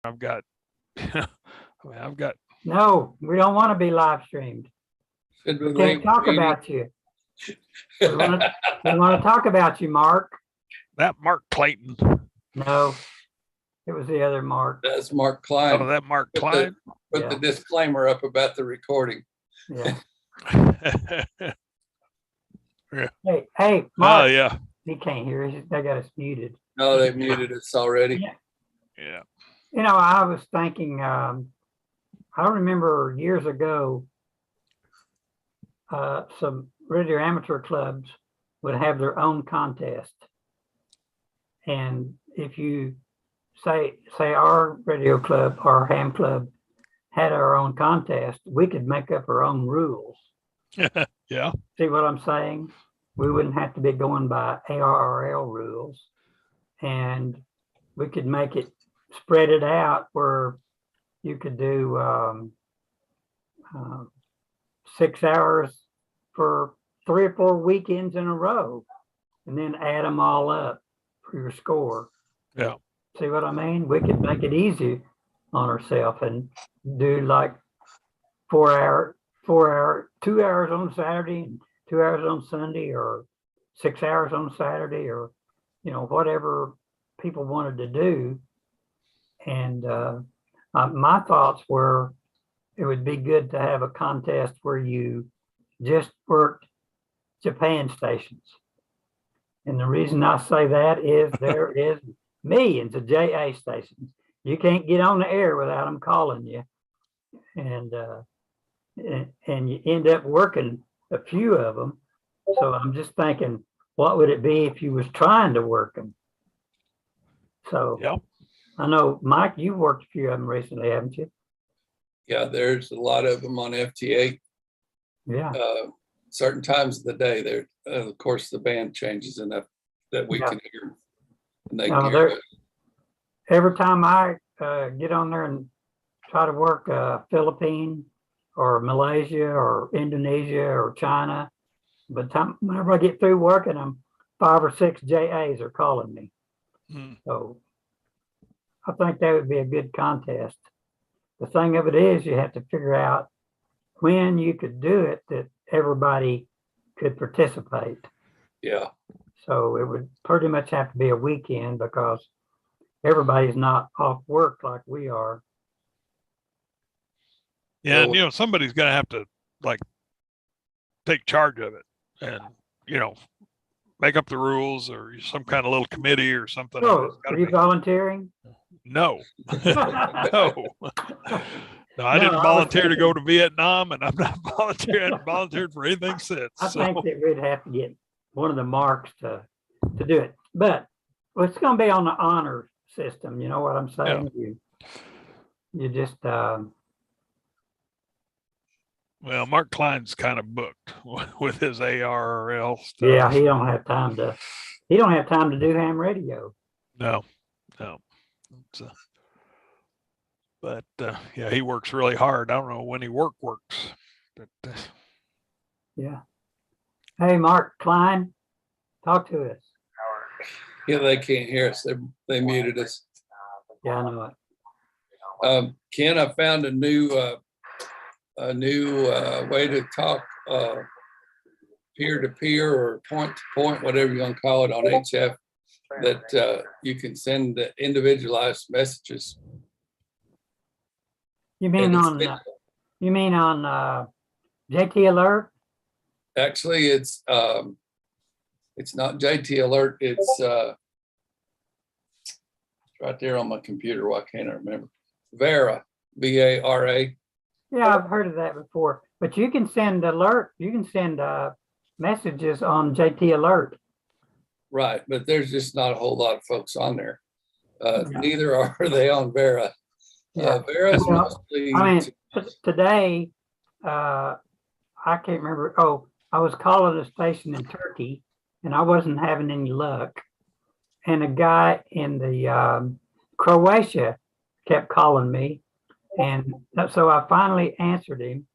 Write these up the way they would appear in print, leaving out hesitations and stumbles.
I've got, I've got. No, we don't want to be live streamed. We can't talk about you. We want to talk about you, Mark. That Mark Clayton. No, it was the other Mark. That's Mark Klein. Oh, that Mark Klein. Put the disclaimer up about the recording. Yeah. Yeah. Hey, Mark. Oh, yeah. He can't hear us. They got us muted. No, they muted us already. Yeah. You know, I was thinking, I remember years ago, some radio amateur clubs would have their own contest. And if you say our radio club, our ham club had our own contest, we could make up our own rules. Yeah. See what I'm saying? We wouldn't have to be going by ARRL rules, and we could make it, spread it out where you could do 6 hours for 3 or 4 weekends in a row, and then add them all up for your score. Yeah. See what I mean? We could make it easy on ourselves and do like 4 hour, 2 hours on Saturday and 2 hours on Sunday, or 6 hours on Saturday, or, you know, whatever people wanted to do. And my thoughts were, it would be good to have a contest where you just worked Japan stations. And the reason I say that is there is millions of JA stations. You can't get on the air without them calling you. And you end up working a few of them. So I'm just thinking, what would it be if you was trying to work them? So Yep. I know, Mike, you've worked a few of them recently, haven't you? Yeah, there's a lot of them on FT8. Yeah. Certain times of the day, there. Of course, the band changes enough that we can hear. And they can hear it. Every time I get on there and try to work Philippines or Malaysia or Indonesia or China, but whenever I get through working them, 5 or 6 JAs are calling me. So I think that would be a good contest. The thing of it is, you have to figure out when you could do it that everybody could participate. Yeah. So it would pretty much have to be a weekend because everybody's not off work like we are. Yeah, and, you know, somebody's going to have to like take charge of it and, you know, make up the rules or some kind of little committee or something. So are you volunteering? No. No. No, I didn't volunteer to go to Vietnam, and I'm not volunteered for anything since. I think that we'd have to get one of the Marks to do it, but it's going to be on the honor system. You know what I'm saying? Yeah. You just well, Mark Klein's kind of booked with his ARRL stuff. Yeah, he don't have time to do ham radio. No. But yeah, he works really hard. I don't know when he works. But, yeah. Hey, Mark Klein, talk to us. Yeah, they can't hear us. They muted us. Yeah, I know it. Ken, I found a new way to talk peer-to-peer or point-to-point, whatever you want to call it, on HF, that you can send individualized messages. You mean on JT Alert? Actually, it's not JT Alert. It's right there on my computer. Why can't I remember? Vera, VARA. Yeah, I've heard of that before. But you can send alert. You can send messages on JT Alert. Right, but there's just not a whole lot of folks on there. Neither are they on Vera. Yeah. Vera's mostly. I mean, today, I can't remember. Oh, I was calling a station in Turkey, and I wasn't having any luck. And a guy in the Croatia kept calling me, and so I finally answered him,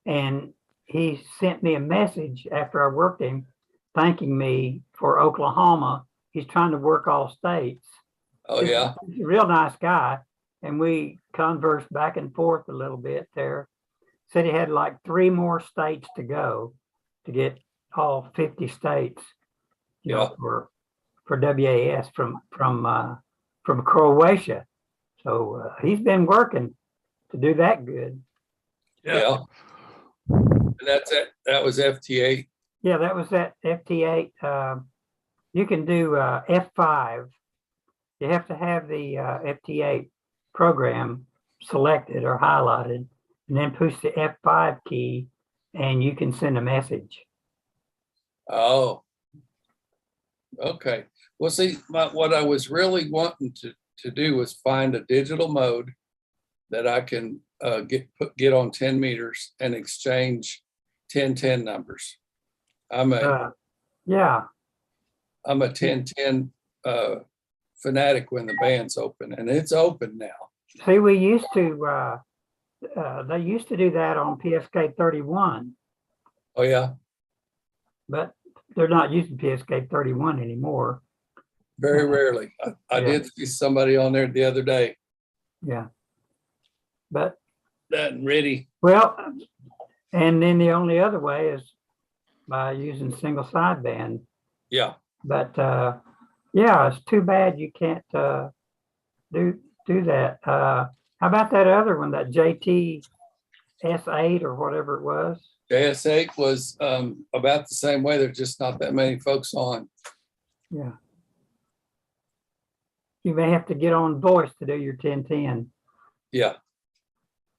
and he sent me a message after I worked him, thanking me for Oklahoma. He's trying to work all states. Oh, yeah. He's a real nice guy. and we conversed back and forth a little bit there. Said he had like 3 more states to go to get all 50 states, you know, for WAS from Croatia. So he's been working to do that good. Yeah. And that's it. That was FT8. Yeah, that was that FT8. You can do F5. You have to have the FT8 program selected or highlighted, and then push the F5 key, and you can send a message. Oh, okay. Well, see, what I was really wanting to do was find a digital mode that I can get on 10 meters and exchange 1010 numbers. I'm a Yeah. I'm a 1010 fanatic when the band's open, and it's open now. See, we used to they used to do that on PSK 31, Oh yeah, but they're not using PSK 31 anymore. very rarely. I Yeah. did see somebody on there the other day. Yeah. But That ready. well, and then the only other way is by using single sideband. Yeah. But yeah, it's too bad you can't do that. How about that other one, that JT S8 or whatever it was? JS8 was about the same way. There's just not that many folks on. Yeah. You may have to get on voice to do your 1010. Yeah.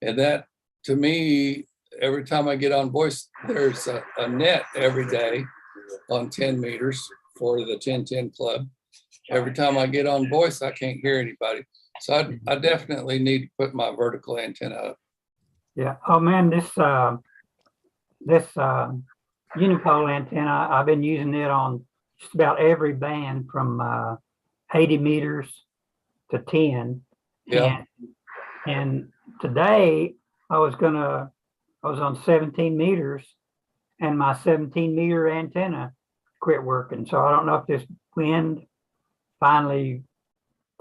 And that, to me, every time I get on voice, there's a net every day on 10 meters for the 1010 club. Every time I get on voice, I can't hear anybody. So I definitely need to put my vertical antenna up. Yeah. Oh man, this unipole antenna, I've been using it on just about every band from 80 meters to 10. Yeah. And today I was on 17 meters, and my 17 meter antenna quit working. So I don't know if this wind finally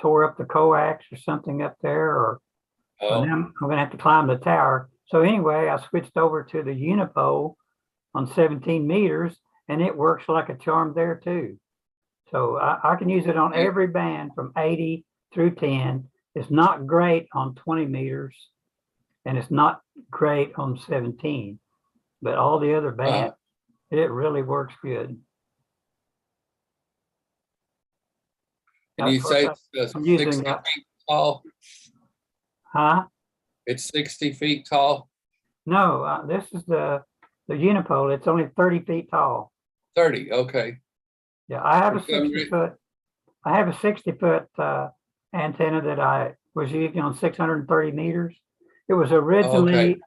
tore up the coax or something up there, or Oh, then I'm gonna have to climb the tower. So anyway, I switched over to the unipole on 17 meters, and it works like a charm there too. So I can use it on every band from 80 through 10. It's not great on 20 meters, and it's not great on 17, but all the other bands, it really works good. and you say it's I'm 60 using feet tall? Huh? It's 60 feet tall? No, this is the unipole. It's only 30 feet tall. 30, okay. Yeah, I have a For some 60 foot. I have a 60-foot antenna that I was using on 630 meters. It was originally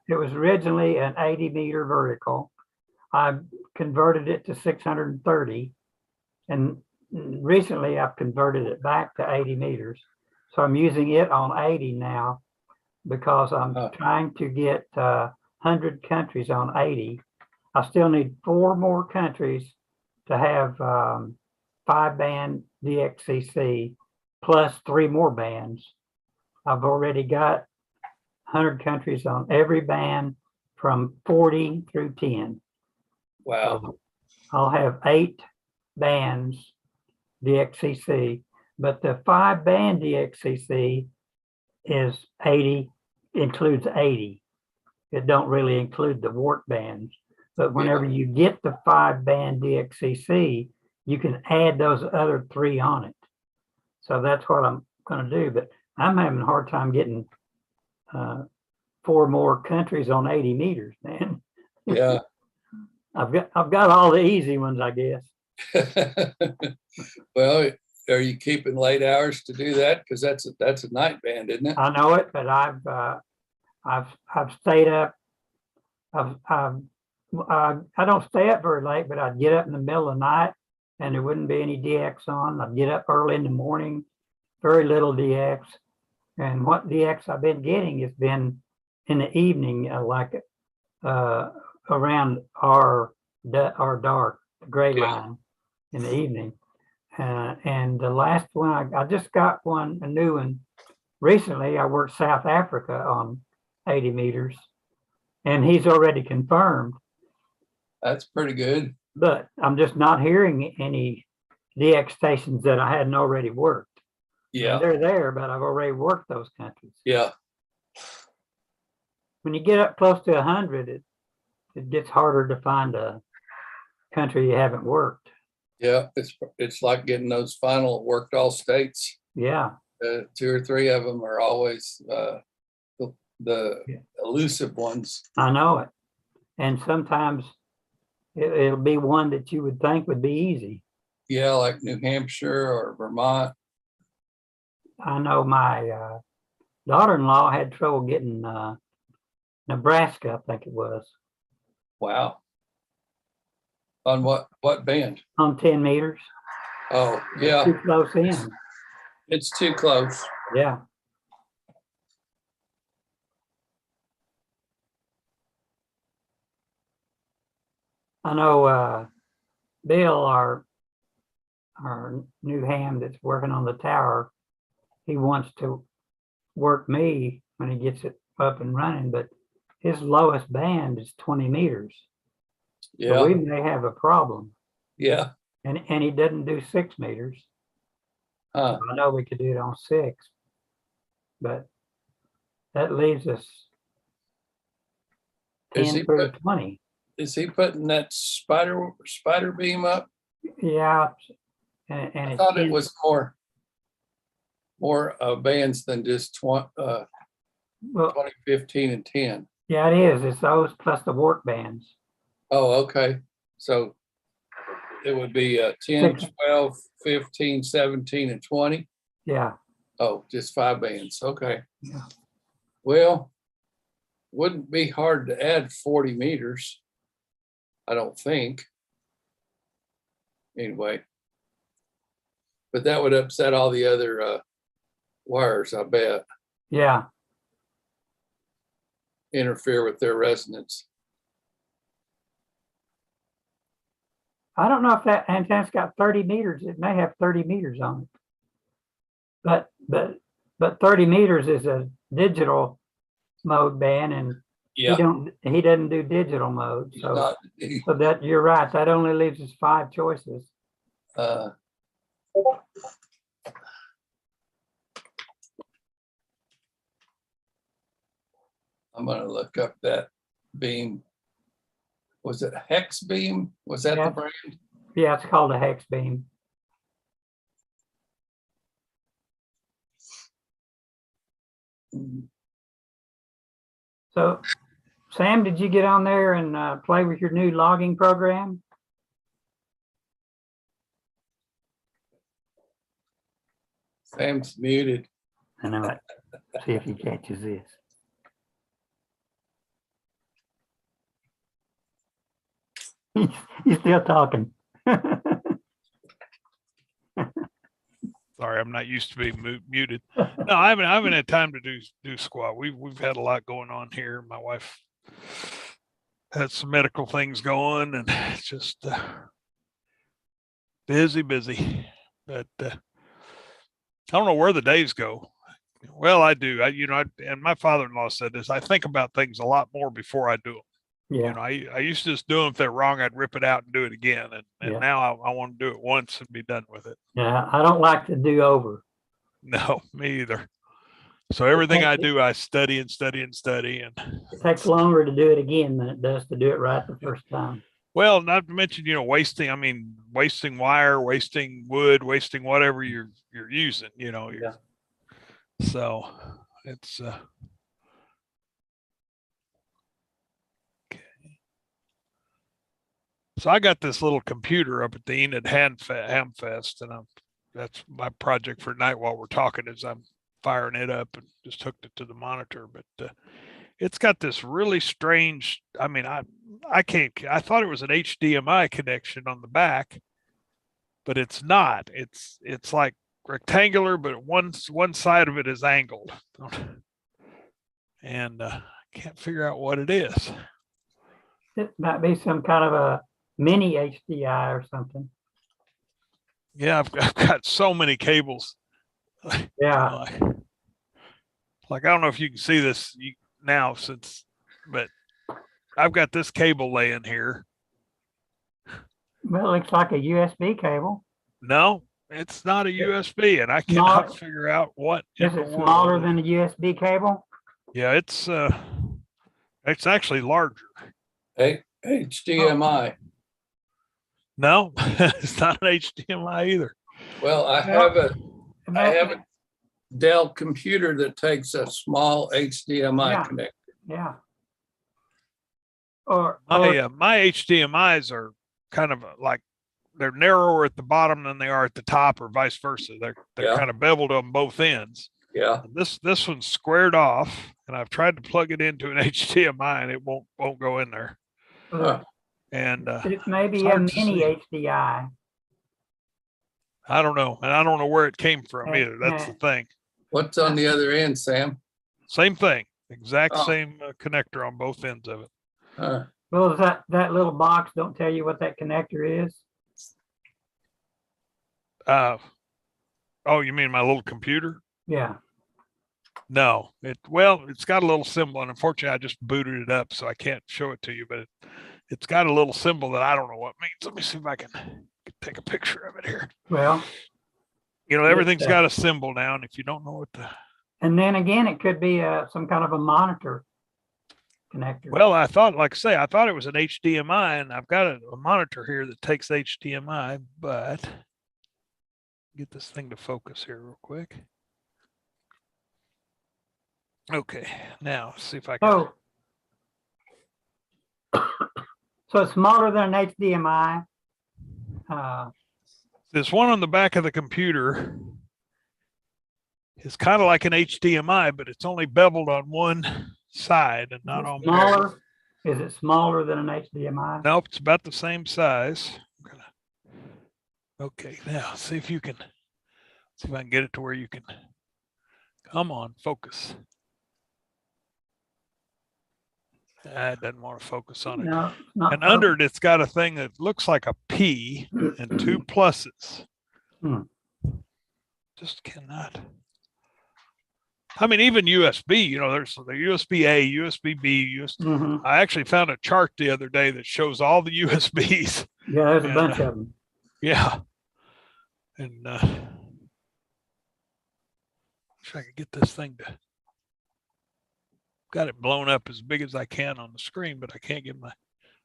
an 80 meter vertical. I converted it to 630, and recently I've converted it back to 80 meters. So I'm using it on 80 now because I'm trying to get 100 countries on 80. I still need 4 more countries to have 5-band DXCC plus 3 more bands. I've already got 100 countries on every band from 40 through 10. Wow. So I'll have 8 bands DXCC, but the 5-band DXCC is 80, includes 80. It don't really include the warp bands, but whenever you get the 5-band DXCC, you can add those other 3 on it. So that's what I'm going to do, but I'm having a hard time getting 4 more countries on 80 meters, man. Yeah. I've got all the easy ones, I guess. Well, are you keeping late hours to do that? Because that's a night band, isn't it? I know it, but I've stayed up. I don't stay up very late, but I'd get up in the middle of the night and there wouldn't be any DX on. I'd get up early in the morning, very little DX. And what DX I've been getting has been in the evening, like around our dark gray line in the evening. And the last one, I just got a new one recently I worked South Africa on 80 meters, and he's already confirmed, That's pretty good. but I'm just not hearing any DX stations that I hadn't already worked. Yeah, They're there, but I've already worked those countries. yeah, When you get up close to 100, it gets harder to find a country you haven't worked. yeah. It's like getting those final worked all states. Yeah, 2 or 3 of them are always the Yeah. elusive ones. I know it. And sometimes it'll be one that you would think would be easy. Yeah, like New Hampshire or Vermont. I know my daughter-in-law had trouble getting Nebraska, I think it was, Wow. On what band? on 10 meters. Oh, yeah, Too close in. it's too close. Yeah. I know Bill, our new ham that's working on the tower, he wants to work me when he gets it up and running, but his lowest band is 20 meters. So we Yeah, may have a problem. yeah. And he doesn't do 6 meters. Huh. I know we could do it on 6, but that leaves us Is 10 he through 20. Is he putting that spider beam up? Yeah. And I it's thought it 10 was more bands than just 20, well, 20, 15, and 10. yeah, it is. It's those plus the work bands. Oh, okay. So it would be 10, 6. 12, 15, 17, and 20. Yeah. Oh, just 5 bands. Okay. Yeah. Well, wouldn't be hard to add 40 meters. I don't think. Anyway. But that would upset all the other wires, I bet. Yeah. Interfere with their resonance. I don't know if that antenna's got 30 meters. It may have 30 meters on it. But 30 meters is a digital mode band, and Yeah. he doesn't do digital mode. So Not, so that you're right. That only leaves us 5 choices. I'm gonna look up that beam. Was it Hex Beam? Was that Yeah. the brand? Yeah, it's called a hex beam. So, Sam, did you get on there and play with your new logging program? Sam's muted. I know it. See if he catches this. He's still talking. Sorry, I'm not used to being muted. No, I haven't had time to do squat. We've had a lot going on here. My wife had some medical things going, and it's just busy. But I don't know where the days go. Well, I do. And my father-in-law said this. I think about things a lot more before I do them. Yeah. I used to just do them. If they're wrong, I'd rip it out and do it again. And Yeah. now I want to do it once and be done with it. Yeah. I don't like to do over. No, me either. So everything I do, I study and study and study. And it takes longer to do it again than it does to do it right the first time. Well, not to mention, wasting wire, wasting wood, wasting whatever you're using, Yeah. So it's okay. So I got this little computer up at the Enid Hamfest, and that's my project for tonight while we're talking is I'm firing it up and just hooked it to the monitor. But it's got this really strange, I thought it was an HDMI connection on the back, but it's not. It's like rectangular, but one side of it is angled. And can't figure out what it is. It might be some kind of a mini HDI or something. Yeah, I've got so many cables. Yeah. like, I don't know if you can see this now but I've got this cable laying here. Well, it looks like a USB cable. No, it's not a USB, and I Small- cannot figure out what in Is the it world. smaller than a USB cable? Yeah, it's actually larger. Hey, HDMI. No, it's not an HDMI either. Well, I have a Dell computer that takes a small HDMI Yeah. connector. Yeah. Or My HDMIs are kind of like they're narrower at the bottom than they are at the top, or vice versa. They're Yeah. kind of beveled on both ends. Yeah. And this one's squared off, and I've tried to plug it into an HDMI, and it won't go in there. Huh. And it may be it's a hard to mini see. HDI. I don't know, and I don't know where it came from Yeah, either. That's the thing. What's on the other end, Sam? Same thing, exact Oh. same connector on both ends of it. Well, is that little box don't tell you what that connector is? Oh, you mean my little computer? Yeah. No, it's got a little symbol, and unfortunately I just booted it up, so I can't show it to you, but it's got a little symbol that I don't know what it means. Let me see if I can take a picture of it here. Well, Everything's got a symbol now, and if you don't know what and then again, it could be some kind of a monitor connector. well, I thought it was an HDMI, and I've got a monitor here that takes HDMI, but get this thing to focus here real quick. Okay, now see if I can. So it's smaller than an HDMI. This one on the back of the computer is kind of like an HDMI, but it's only beveled on one side and not on both. Smaller? Is it smaller than an HDMI? Nope, it's about the same size. Okay, now see if I can get it to where you can. Come on, focus. It doesn't want to focus on it. No, it's not. And under it, it's got a thing that looks like a P and two pluses. Just cannot. I mean, even USB, there's the USB A, USB B, USB. I actually found a chart the other day that shows all the USBs. Yeah, there's a bunch of them. Yeah. And wish I could get this thing to. Got it blown up as big as I can on the screen, but I can't get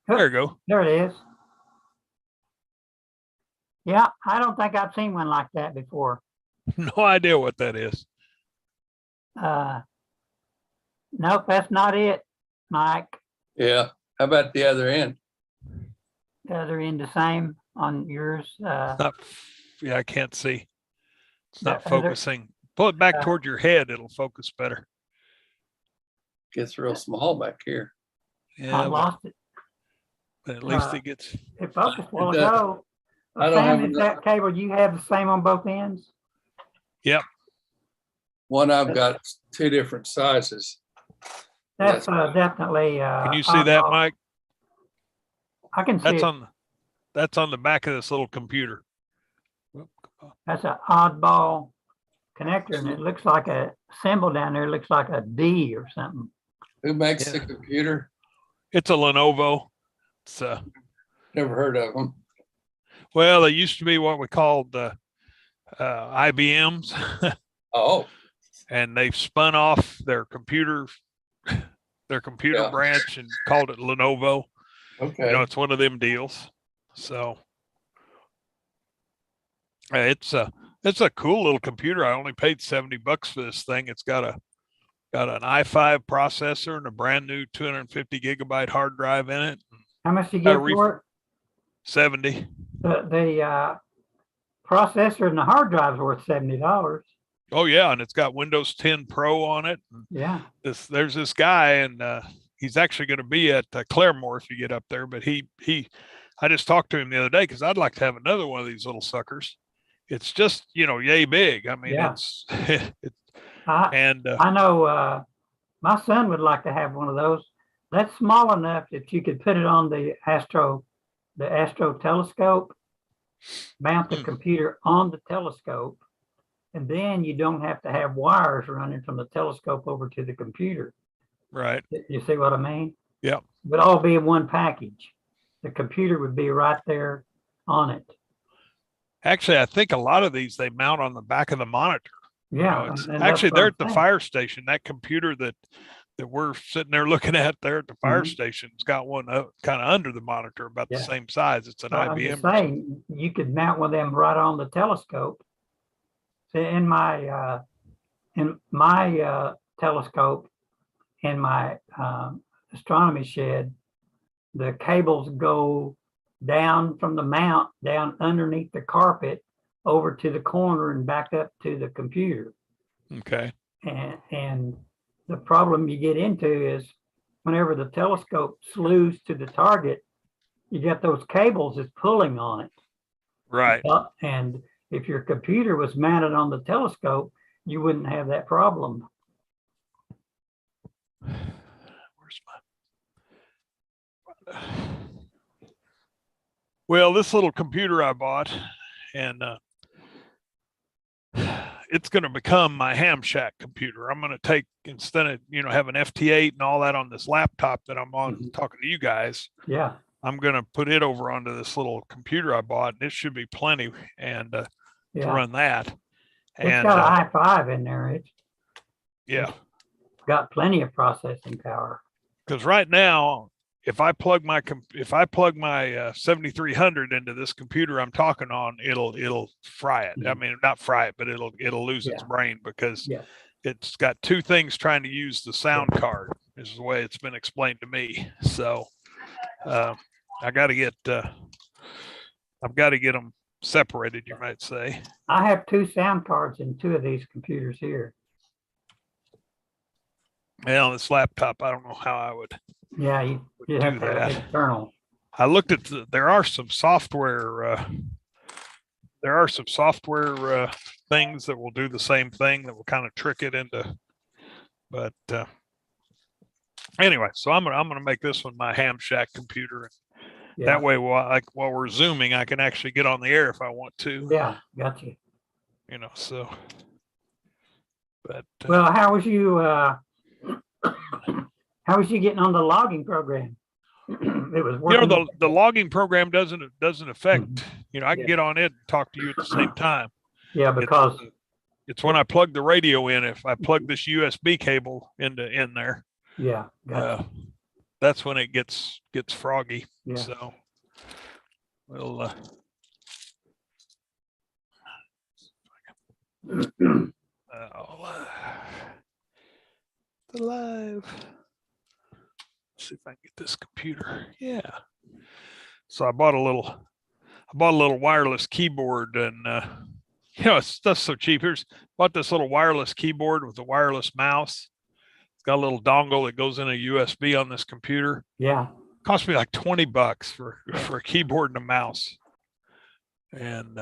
there we go. There it is. Yeah, I don't think I've seen one like that before. No idea what that is. Nope, that's not it, Mike. Yeah. How about the other end? The other end the same on yours. I can't see. It's not The other- focusing. Pull it back toward your head. It'll focus better. Gets real small back here. Yeah, I lost it. but at least it gets. It focused a while It does. ago. I don't Sam, have is that cable you have the same on both ends? Yep. One I've got two different sizes. That's definitely. Can you see that, Mike? I can see That's it. that's on the back of this little computer. Whoop, come on. That's an oddball connector, and it looks like a symbol down there. It looks like a D or something. Who makes Yeah. the computer? It's a Lenovo. It's Never heard of them. well, they used to be what we called IBMs, Oh, and they've spun off their computer Yeah. branch and called it Lenovo. okay. It's one of them deals. So it's a cool little computer. I only paid $70 for this thing. It's got an i5 processor and a brand new 250 gigabyte hard drive in it. How much do you get for it? 70. The processor and the hard drive is worth $70. Oh yeah, and it's got Windows 10 Pro on it. Yeah. There's this guy, and he's actually going to be at Claremore if you get up there. But I just talked to him the other day because I'd like to have another one of these little suckers. It's just yay big. I mean, Yeah. and I know my son would like to have one of those. That's small enough that you could put it on the Astro telescope, mount the computer on the telescope, And then you don't have to have wires running from the telescope over to the computer. Right. You see what I mean? Yep. It would all be in one package. The computer would be right there on it. Actually, I think a lot of these they mount on the back of the monitor. Yeah. It's and that's actually what they're I'm at the saying. fire station. That computer that we're sitting there looking at there at the fire Mhm. station's got one kind of under the monitor, about the Yeah. same size. It's an I'm IBM. just saying, you could mount one of them right on the telescope. See, in my telescope, in my astronomy shed, the cables go down from the mount, down underneath the carpet, over to the corner and back up to the computer. Okay. And the problem you get into is whenever the telescope slews to the target, you got those cables that's pulling on it. Right. And if your computer was mounted on the telescope, you wouldn't have that problem. Where's my? Well, this little computer I bought, and it's going to become my ham shack computer. I'm going to take, instead of having FT8 and all that on this laptop that I'm on talking to you guys. Yeah. I'm going to put it over onto this little computer I bought, and it should be plenty and to run that. It's got an i5 in there. It's got plenty of processing power. Because right now, if I plug my 7300 into this computer I'm talking on, it'll fry it. I mean, not fry it, but it'll lose its brain because it's got two things trying to use the sound card. Is the way it's been explained to me. So I've got to get them separated, you might say. I have two sound cards in two of these computers here. Well, this laptop, I don't know how I would. Yeah, you have to have external. I looked at there are some software. Things that will do the same thing that will kind of trick it into. But anyway, so I'm gonna make this one my ham shack computer. That way, while we're zooming, I can actually get on the air if I want to. Yeah, gotcha. So. But well, how was you? How was you getting on the logging program? It was working. The logging program doesn't affect. I can get on it and talk to you at the same time. Yeah, because it's when I plug the radio in. If I plug this USB cable in there. Yeah, gotcha. That's when it gets froggy. Yeah. So we'll live. Let's see if I can get this computer. Yeah. So I bought a little wireless keyboard, and it's stuff's so cheap. Bought this little wireless keyboard with a wireless mouse. It's got a little dongle that goes in a USB on this computer. Yeah. Cost me like $20 for a keyboard and a mouse. And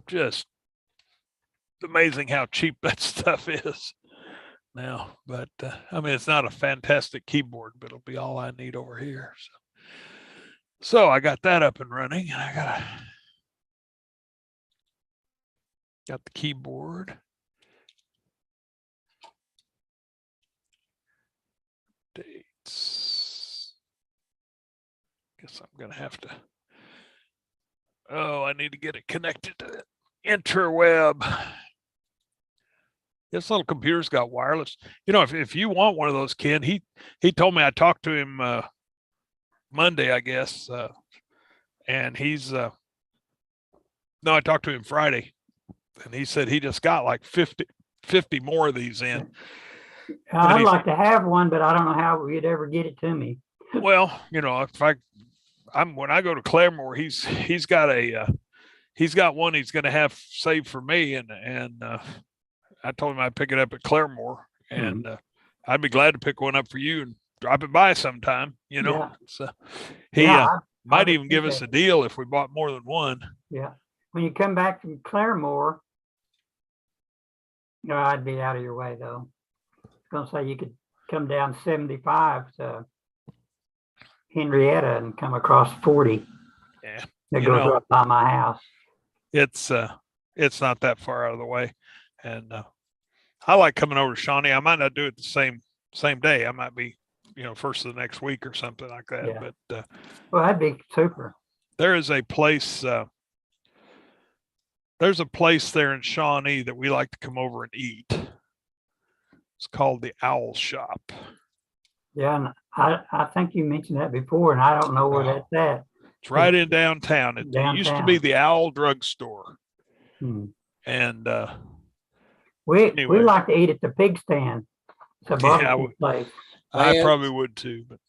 just amazing how cheap that stuff is now. But I mean, it's not a fantastic keyboard, but it'll be all I need over here. So I got that up and running, and I got the keyboard. Dates. Guess I'm gonna have to. Oh, I need to get it connected to the interweb. This little computer's got wireless. If you want one of those, Ken, he told me, I talked to him Monday, I guess, and he's no, I talked to him Friday, and he said he just got like 50 more of these in. I'd like to have one, but I don't know how you'd ever get it to me. Well, if when I go to Claremore, he's got one he's going to have saved for me, and I told him I'd pick it up at Claremore, and I'd be glad to pick one up for you and drop it by sometime. Yeah. So he might even give us a deal if we bought more than one. Yeah. When you come back from Claremore, no, I'd be out of your way though. I was gonna say you could come down 75 to Henrietta and come across 40. Yeah. That goes right by my house. it's not that far out of the way. And I like coming over to Shawnee. I might not do it the same day. I might be, first of the next week or something like that. Yeah. But Well, that'd be super. there is a place. There's a place there in Shawnee that we like to come over and eat. It's called the Owl Shop. Yeah, and I think you mentioned that before, and I don't know where that's at. It's right in downtown. It used to be Downtown. the Owl Drugstore. Hmm. And We anyway. like to eat at the pig stand. It's a barbecue place. I Man. probably would too. But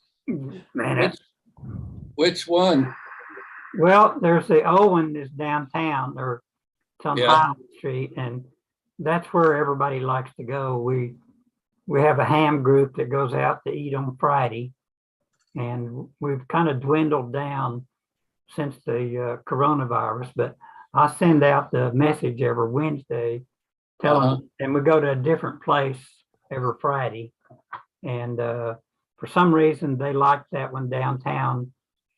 Man, Which one? well, there's the old one that's downtown, or it's on Yeah. Highland Street, and that's where everybody likes to go. We have a ham group that goes out to eat on Friday, and we've kind of dwindled down since the coronavirus, but I send out the message every Wednesday telling, and we go to a different place every Friday. And for some reason, they like that one downtown,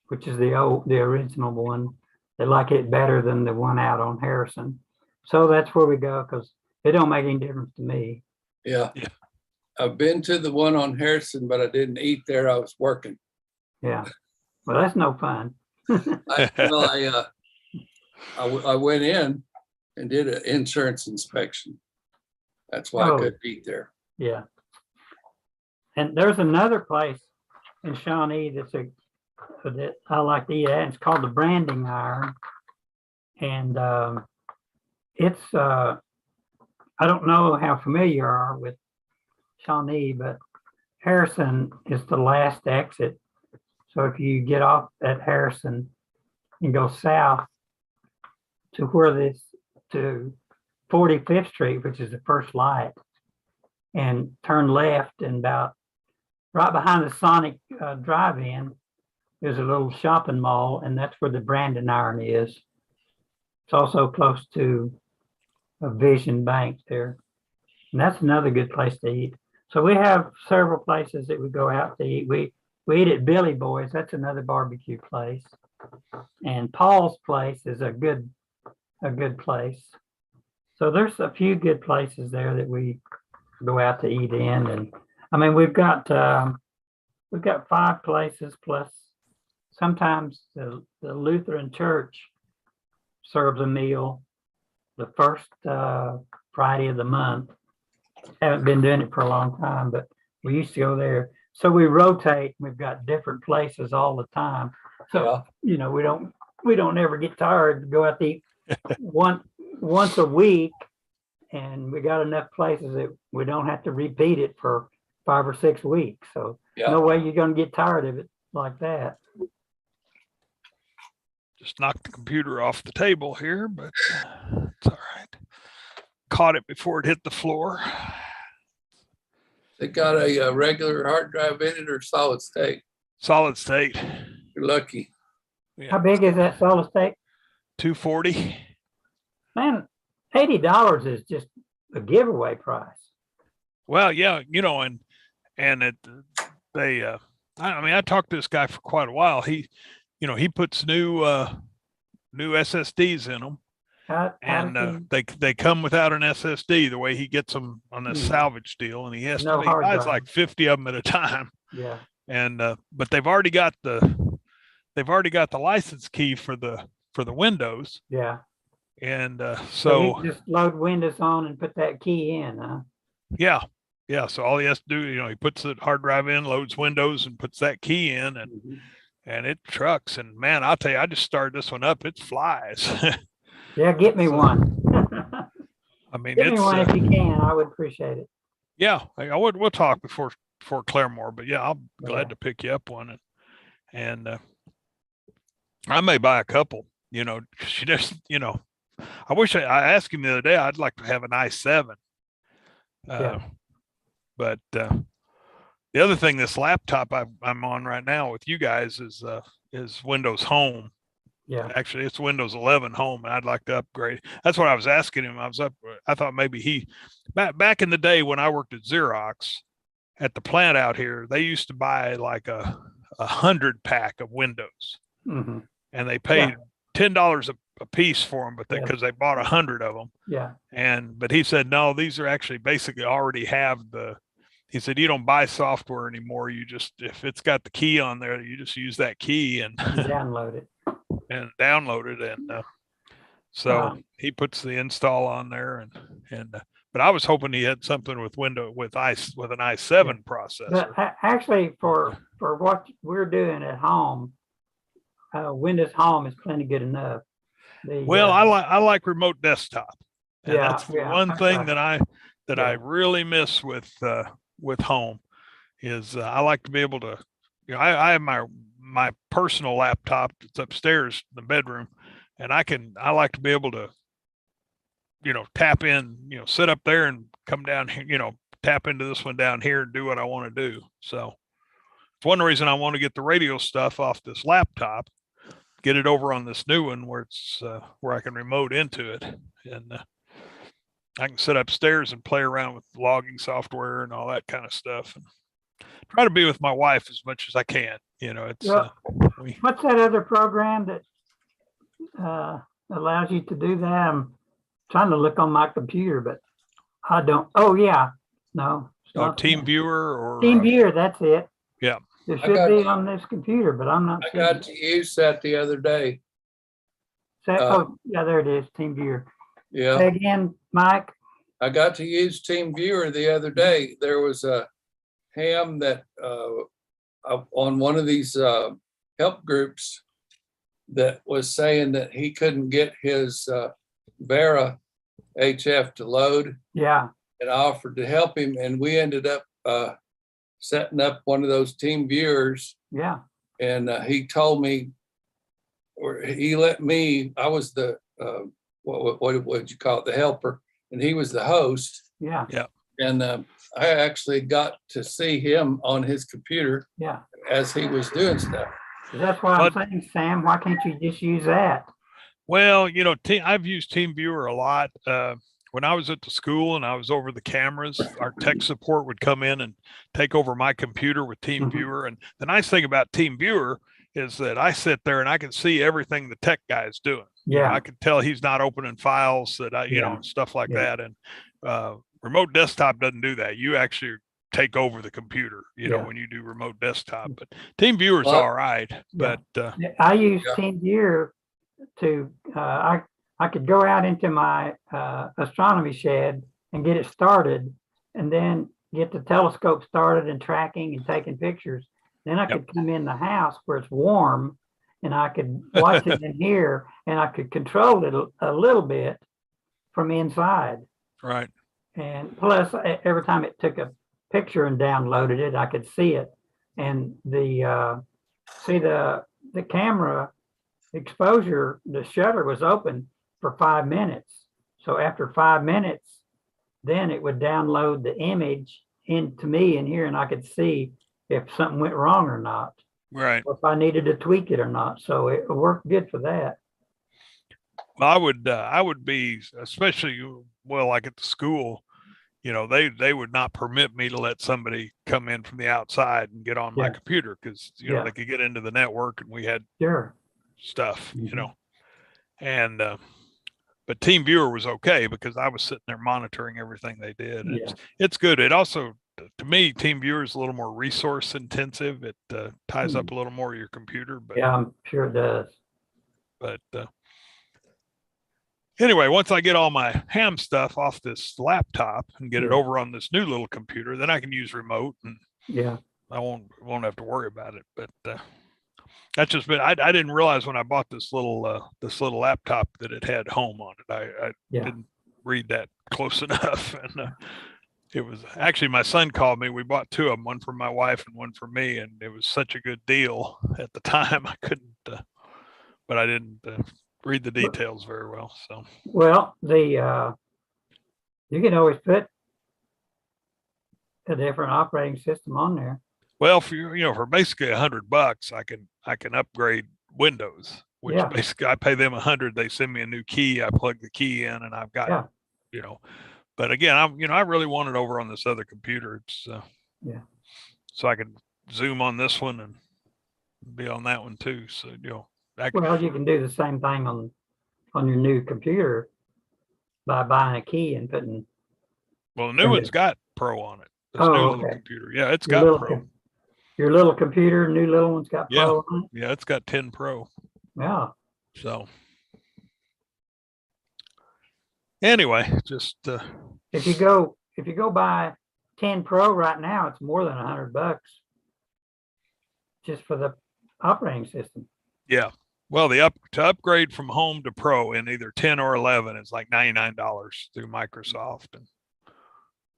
which is the original one. They like it better than the one out on Harrison. So that's where we go, because it don't make any difference to me. Yeah. Yeah. I've been to the one on Harrison, but I didn't eat there. I was working. Yeah. Well, that's no fun. I went in and did an insurance inspection. That's why I couldn't eat there. Yeah. And there's another place in Shawnee that I like to eat at. It's called the Branding Iron. And it's, I don't know how familiar you are with Shawnee, but Harrison is the last exit. So if you get off at Harrison and go south to 45th Street, which is the first light, and turn left, and about right behind the Sonic drive-in, there's a little shopping mall, and that's where the Brandon Iron is. It's also close to a Vision Bank there. And that's another good place to eat. So we have several places that we go out to eat. We eat at Billy Boy's. That's another barbecue place. And Paul's Place is a good place. So there's a few good places there that we go out to eat in. And I mean, we've got 5 places, plus sometimes the Lutheran Church serves a meal the first Friday of the month. Haven't been doing it for a long time, but we used to go there. So we rotate. We've got different places all the time. So we don't ever get tired to go out to eat once a week, and we got enough places that we don't have to repeat it for 5 or 6 weeks. So no way you're going to get tired of it like that. just knocked the computer off the table here, but it's all right. Caught it before it hit the floor. They got a regular hard drive in it or solid state? Solid state. You're lucky. Yeah. How big is that solid state? 240. Man, $80 is just a giveaway price. Well, yeah, I talked to this guy for quite a while. He puts new SSDs in them. And they come without an SSD the way he gets them on the salvage deal, and he buys like 50 of them at a time. Yeah. And but they've already got the license key for the Windows. Yeah. And so you just load Windows on and put that key in, huh? Yeah. Yeah. So all he has to do, he puts the hard drive in, loads Windows, and puts that key in, and it trucks. And man, I'll tell you, I just started this one up. It flies. Yeah, get me one. I mean, get me one if you can. I would appreciate it. Yeah, we'll talk before Claremore, but yeah, I'll be glad to pick you up one, and I may buy a couple. She just, I wish I asked him the other day. I'd like to have an i7. But the other thing, this laptop I'm on right now with you guys is Windows Home. Yeah. Actually, it's Windows 11 Home, and I'd like to upgrade. That's what I was asking him. I thought maybe back in the day when I worked at Xerox at the plant out here, they used to buy like a 100 pack of Windows, and they paid $10 a piece for them, but Yeah. because they bought 100 of them. Yeah, But he said, no, these are actually basically already have he said, you don't buy software anymore. You just, if it's got the key on there, you just use that key and, you download it. and download it. And so he puts the install on there but I was hoping he had something with an i7 processor. But actually, for what we're doing at home, Windows Home is plenty good enough. Well, I like remote desktop. And Yeah, that's the yeah, one that's thing right. that I Yeah. really miss with home is I like to be able to, I have my personal laptop that's upstairs in the bedroom, and I like to be able to, tap in, sit up there and come down here, tap into this one down here and do what I want to do. So it's one reason I want to get the radio stuff off this laptop, get it over on this new one where it's where I can remote into it, and I can sit upstairs and play around with logging software and all that kind of stuff, and try to be with my wife as much as I can. It's Well, what's that other program that allows you to do that? I'm trying to look on my computer, but I don't. Oh yeah, no. It's not Team Viewer or Team Viewer. That's it. Yeah. It should be on this computer, but I'm not. I got to use that the other day. Oh yeah, there it is. Team Viewer. Yeah. Say again, Mike. I got to use Team Viewer the other day. There was a ham that on one of these help groups that was saying that he couldn't get his Vera HF to load. Yeah. And I offered to help him, and we ended up setting up one of those Team Viewers. Yeah. And he told me, or he let me, I was the what would you call it, the helper, and he was the host. Yeah. Yeah. And I actually got to see him on his computer. Yeah. As he was doing stuff. That's why I'm saying, Sam, why can't you just use that? Well, I've used Team Viewer a lot. When I was at the school and I was over the cameras, our tech support would come in and take over my computer with Team Viewer. And the nice thing about Team Viewer is that I sit there and I can see everything the tech guy is doing. Yeah. I can tell he's not opening files that stuff like that. And remote desktop doesn't do that. You actually take over the computer, when you do remote desktop. But Team Viewer's all right. But I use Team Viewer to I could go out into my astronomy shed and get it started, and then get the telescope started and tracking and taking pictures. Then I could come in the house where it's warm, and I could watch it in here, and I could control it a little bit from inside. Right. And plus, every time it took a picture and downloaded it, I could see it. And the camera exposure, the shutter was open for 5 minutes. So after 5 minutes, then it would download the image into me in here, and I could see if something went wrong or not. Right. Or if I needed to tweak it or not. So it worked good for that. Well, I would be, especially, like at the school, they would not permit me to let somebody come in from the outside and get on my computer because, they could get into the network, and we had stuff, and, but Team Viewer was okay because I was sitting there monitoring everything they did. It's good. It also, to me, Team Viewer is a little more resource intensive. It ties up a little more of your computer. But yeah, I'm sure it does. But anyway, once I get all my ham stuff off this laptop and get it over on this new little computer, then I can use remote, and I won't have to worry about it. But that's just been, I didn't realize when I bought this little laptop that it had home on it. I didn't read that close enough. And it was actually, my son called me. We bought two of them, one for my wife and one for me. And it was such a good deal at the time. I couldn't, but I didn't read the details very well. So, well, you can always put a different operating system on there. Well, for basically $100, I can upgrade Windows, which basically I pay them $100. They send me a new key. I plug the key in, and I've got, But again, I really want it over on this other computer. It's so I can zoom on this one and be on that one too. So well, you can do the same thing on on your new computer by buying a key and putting Well, the new one's got Pro on it. This Oh, new little okay. computer. Yeah, it's your got little Pro. your little computer, new little one's got Yeah. Pro on it. Yeah, it's got 10 Pro. Yeah. So anyway, just If you go buy 10 Pro right now, it's more than $100 just for the operating system. yeah. Well, to upgrade from home to Pro in either 10 or 11 is like $99 through Microsoft,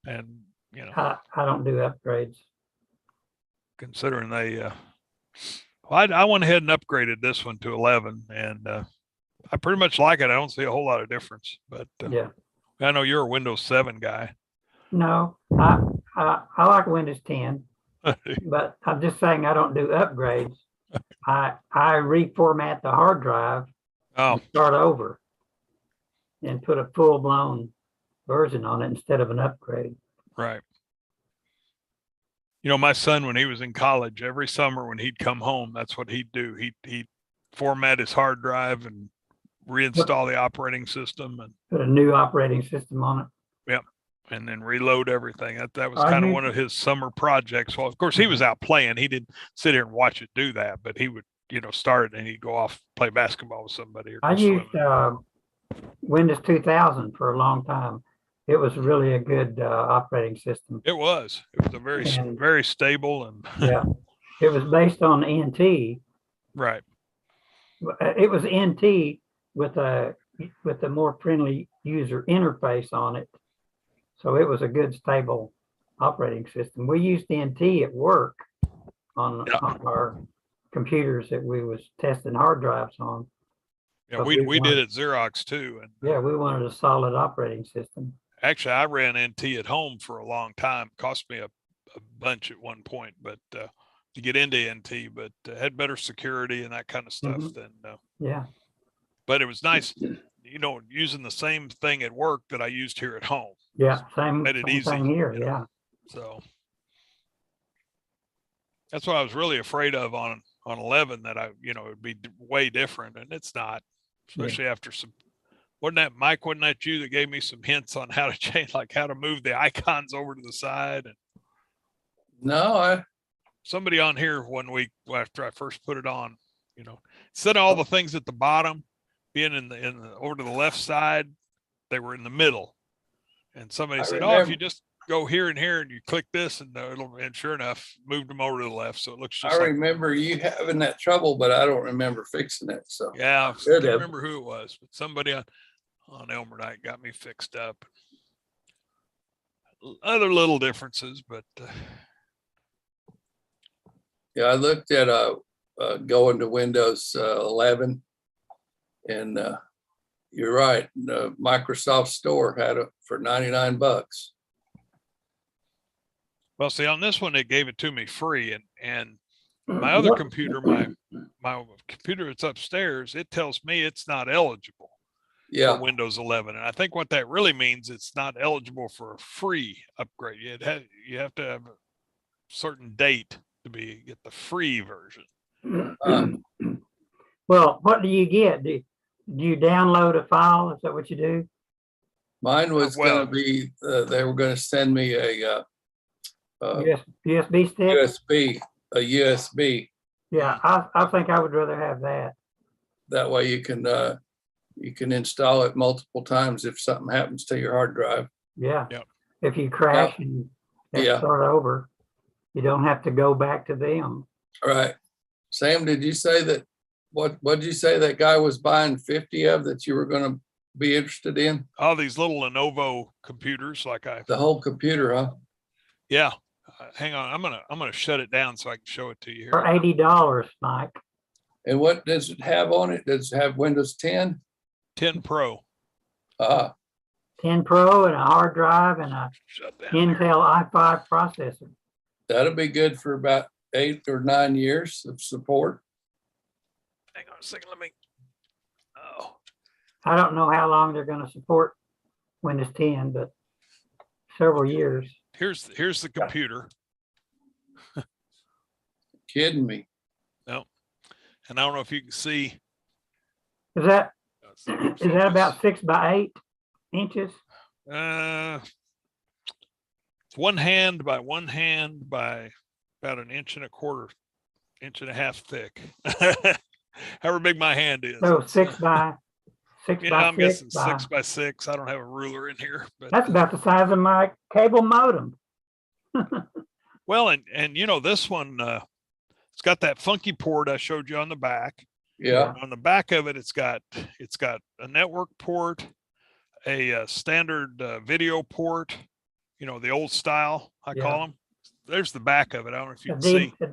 and you know, I don't do upgrades. considering they, well, I went ahead and upgraded this one to 11, and I pretty much like it. I don't see a whole lot of difference, but Yeah. I know you're a Windows 7 guy. No, I like Windows 10, but I'm just saying I don't do upgrades. I reformat the hard drive Oh, and start over and put a full blown version on it instead of an upgrade. right. You know, my son, when he was in college, every summer when he'd come home, that's what he'd do. He'd format his hard drive and reinstall the operating system, and Put a new operating system on it. and then reload everything. That was I kind of used- one of his summer projects. Well, of course, he was out playing. He didn't sit here and watch it do that, but he would, start it and he'd go off play basketball with somebody or I go used swimming. Windows 2000 for a long time. It was really a good operating system. It was a very And- very stable and Yeah, it was based on NT. right. It was NT with a more friendly user interface on it. So it was a good, stable operating system. We used NT at work on our computers that we was testing hard drives on. Yeah, But we we did want- at Xerox too, and Yeah, we wanted a solid operating system. actually I ran NT at home for a long time. Cost me a bunch at one point, but to get into NT, but had better security and that kind of stuff Mhm. than. Yeah, But it was nice, using the same thing at work that I used here at home. yeah, same Made it easy, thing here. you know. Yeah, So that's what I was really afraid of on 11, that it would be way different, and it's not, especially after wasn't that you that gave me some hints on how to change, like how to move the icons over to the side? And No, somebody on here one week after I first put it on, instead of all the things at the bottom being in the over to the left side, they were in the middle. And somebody I said, remember. "Oh, if you just go here and here and you click this, and and sure enough, moved them over to the left, so it looks just I like." remember you having that trouble, but I don't remember fixing it. So Yeah, I Should can't have. remember who it was, but somebody on Elmer Night got me fixed up. Other little differences, but yeah, I looked at going to Windows 11, and you're right. The Microsoft Store had it for $99. well, see, on this one, it gave it to me free, and my other computer, my computer that's upstairs, it tells me it's not eligible Yeah, for Windows 11. And I think what that really means, it's not eligible for a free upgrade. You have to have a certain date to get the free version. Well, what do you get? Do you download a file? Is that what you do? mine was Well- going to be. They were going to send me a USB stick? USB. A USB. Yeah, I think I would rather have that. That way you can install it multiple times if something happens to your hard drive. Yeah. Yep. If you crash and have to Yeah. start over, you don't have to go back to them. All right. Sam, did you say that? What did you say that guy was buying 50 of that you were going to be interested in? All these little Lenovo computers, The whole computer, huh? yeah. Hang on, I'm gonna shut it down so I can show it to you For here. $80, Mike. And what does it have on it? Does it have Windows 10? 10 Pro. 10 Pro and a hard drive and a Shut down. Intel i5 processor. That'll be good for about 8 or 9 years of support. Hang on a second. Let me. Oh, I don't know how long they're going to support Windows 10, but several years. here's the computer, Kidding me. and I don't know if you can see. Is that let's see, Is that about 6 by 8 inches? It's 1 hand by 1 hand by about 1.25 inches, 1.5 inches thick. However big my hand is. So It's, 6 yeah, by I'm 6 guessing by, 6 by 6. I don't have a ruler in here, but that's about the size of my cable modem. well, and you know, this one, it's got that funky port I showed you on the back. Yeah, On the back of it, it's got a network port, a standard video port, you know, the old style, I Yeah. call them. There's the back of it. I don't know if you A can D, see, a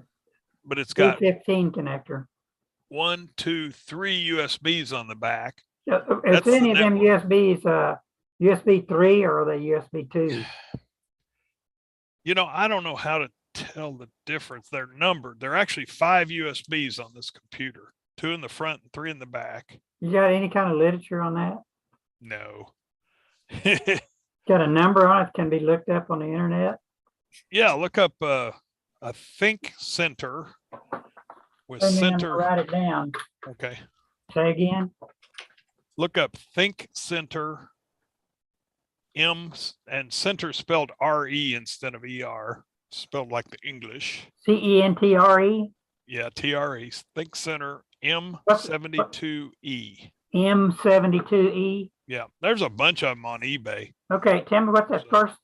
but it's got D15 connector. 1, 2, 3 USBs on the back. Is That's the any of them network. USBs, USB 3 or are they USB 2? You know, I don't know how to tell the difference. They're numbered. There are actually 5 USBs on this computer, 2 in the front and 3 in the back. You got any kind of literature on that? No. Got a number on it, can be looked up on the internet? Yeah, look up a Think Center with Wait a minute, I'm gonna center. write it down. Okay. Say again. Look up Think Center M and center spelled RE instead of ER, spelled like the English. CENTRE? Yeah, TRE. Think Center What's- M72E. M72E? Yeah, there's a bunch of them on eBay. Okay, tell me what's that So- first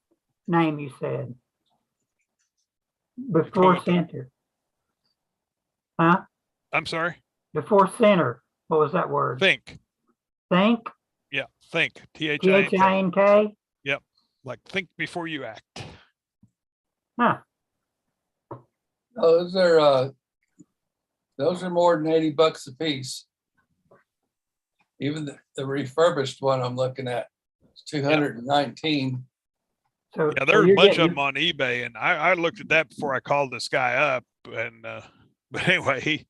name you said? talking Before about the- center. Huh? I'm sorry. Before center. What was that word? Think. Think? Yeah, think. THINK. THINK? Like think before you act. Huh. those are more than $80 a piece. Even the refurbished one I'm looking at, it's 219. So, Yeah, so there's a you're bunch of getting- them on eBay, and I looked at that before I called this guy up. And but anyway, he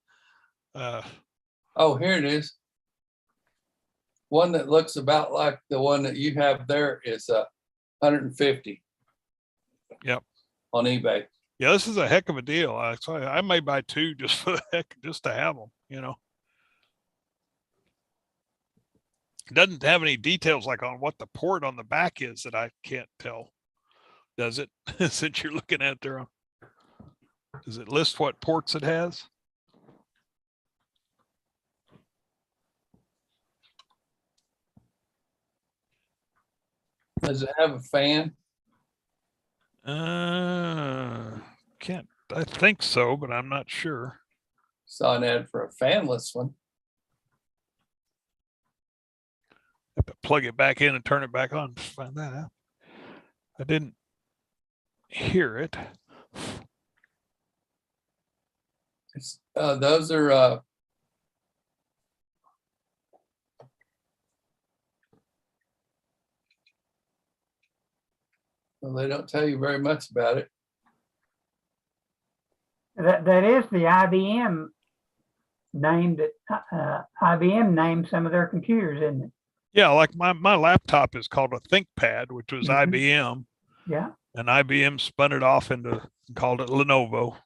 Oh, here it is. One that looks about like the one that you have there is 150. Yep. On eBay. yeah, this is a heck of a deal. I may buy 2 just for the heck, just to have them. You know, it doesn't have any details like on what the port on the back is that I can't tell. Does it? Since you're looking at there, does it list what ports it has? Does it have a fan? Can't. I think so, but I'm not sure. Saw an ad for a fanless one. Have to plug it back in and turn it back on to find that out. I didn't hear it. It's those are well, they don't tell you very much about it. that is the IBM name that IBM named some of their computers, isn't it? Yeah, like my laptop is called a ThinkPad, which was Mhm. IBM, Yeah. and IBM spun it off into called it Lenovo.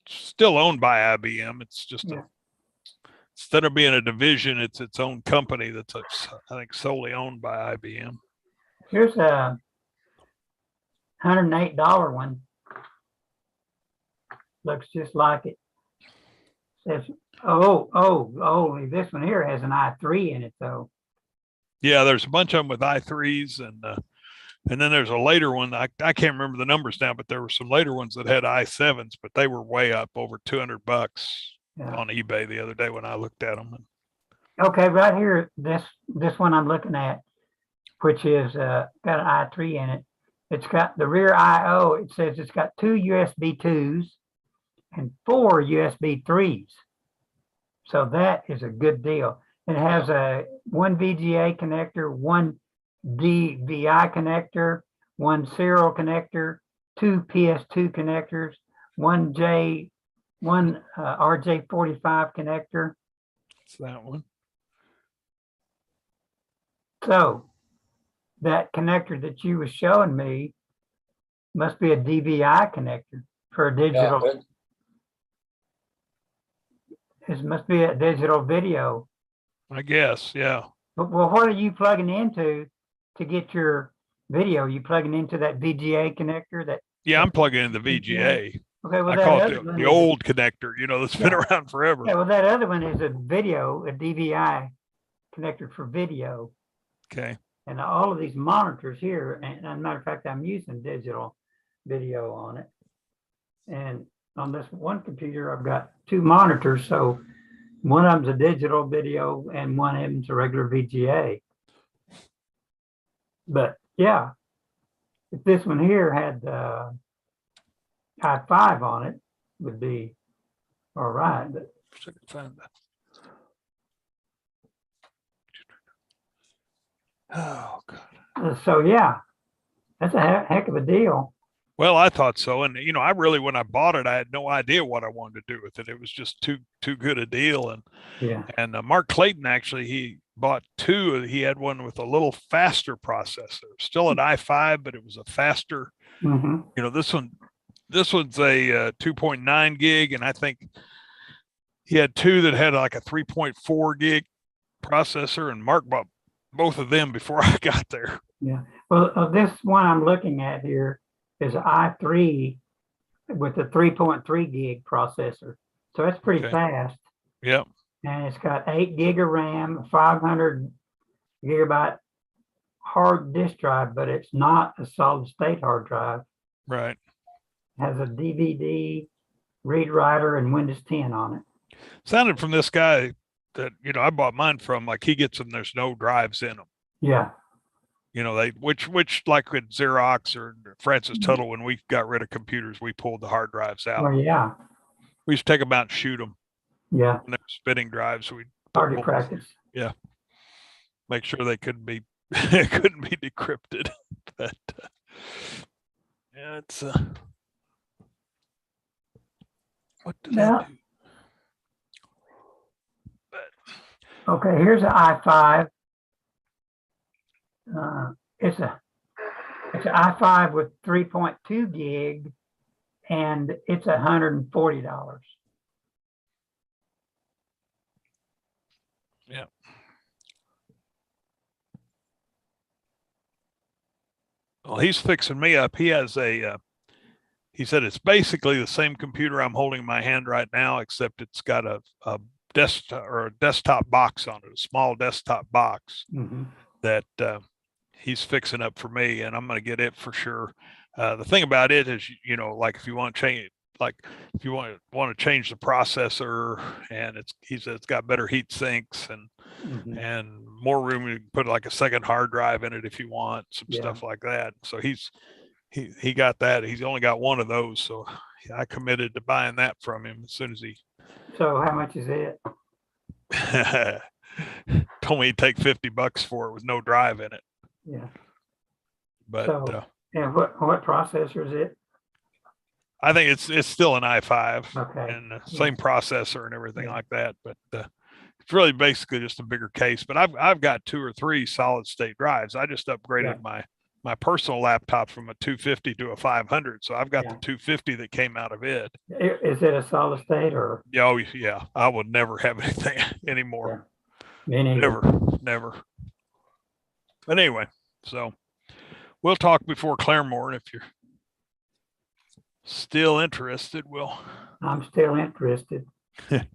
Still owned by IBM. It's just Yeah. instead of being a division, it's its own company that's I think solely owned by IBM. Here's a $108 one. Looks just like it. Says, oh, this one here has an i3 in it though. Yeah, there's a bunch of them with i3s, and then there's a later one. I can't remember the numbers now, but there were some later ones that had i7s, but they were way up over $200 Yeah. on eBay the other day when I looked at them. Okay, right here, this one I'm looking at, which is got an i3 in it. It's got the rear I/O. It says it's got 2 USB 2s and 4 USB 3s. So that is a good deal. It has one VGA connector, one DVI connector, one serial connector, 2 PS2 connectors, one RJ45 connector. It's that one. So that connector that you was showing me must be a DVI connector for a digital. Yeah, It must be a digital video. I guess, yeah. Well, what are you plugging into to get your video? You plugging into that VGA connector that, Yeah, I'm plugging in the VGA. okay, well, I that call other it one the is, old connector, that's been Yeah. around forever. yeah, well, that other one is a video, a DVI connector for video. Okay. And all of these monitors here, and as a matter of fact, I'm using digital video on it. And on this one computer, I've got two monitors. So one of them's a digital video and one of them's a regular VGA. But yeah, if this one here had i5 on it, would be all right. But If I can find that. Oh God. so yeah, that's a heck of a deal. Well, I thought so, and I really, when I bought it, I had no idea what I wanted to do with it. It was just too good a deal, and Yeah. Mark Clayton actually he bought two. He had one with a little faster processor, still an i5, but it was a faster. Mm-hmm. This one's a 2.9 gig, and I think he had two that had like a 3.4 gig processor, and Mark bought both of them before I got there. Yeah. Well, this one I'm looking at here is i3 with a 3.3 gig processor. So it's pretty Okay. fast. Yep. And it's got 8 gig of RAM, 500 gigabyte hard disk drive, but it's not a solid state hard drive. Right. It has a DVD read writer and Windows 10 on it. Sounded from this guy that I bought mine from, like he gets them, there's no drives in them. Yeah. They which like with Xerox or Francis Tuttle, when we got rid of computers, we pulled the hard drives out. Well, yeah. We used to take them out and shoot them. Yeah. When they were spinning drives, we Target practice. Yeah. Make sure they couldn't be decrypted. But yeah, it's what did I do? But, okay, here's an i5. It's an i5 with 3.2 gig, and it's $140. Yeah. Well, he's fixing me up. He has he said it's basically the same computer I'm holding in my hand right now, except it's got a desktop box on it, a small desktop box that he's fixing up for me, and I'm going to get it for sure. The thing about it is, like if you want to change, like if you want to change the processor, and he said it's got better heat sinks and more room. You can put like a second hard drive in it if you want, some stuff like that. So he got that. He's only got one of those, so I committed to buying that from him as soon as he. So how much is it? Told me he'd take $50 for it with no drive in it. Yeah. But so, and what processor is it? I think it's still an i5 okay. and the same processor and everything like that. But it's really basically just a bigger case. But I've got 2 or 3 solid state drives. I just upgraded my personal laptop from a 250 to a 500. So I've got the 250 that came out of it. Is it a solid state or? Oh yeah, I would never have anything anymore. Never. But anyway, so we'll talk before Claremore. If you're still interested, I'm still interested. I'd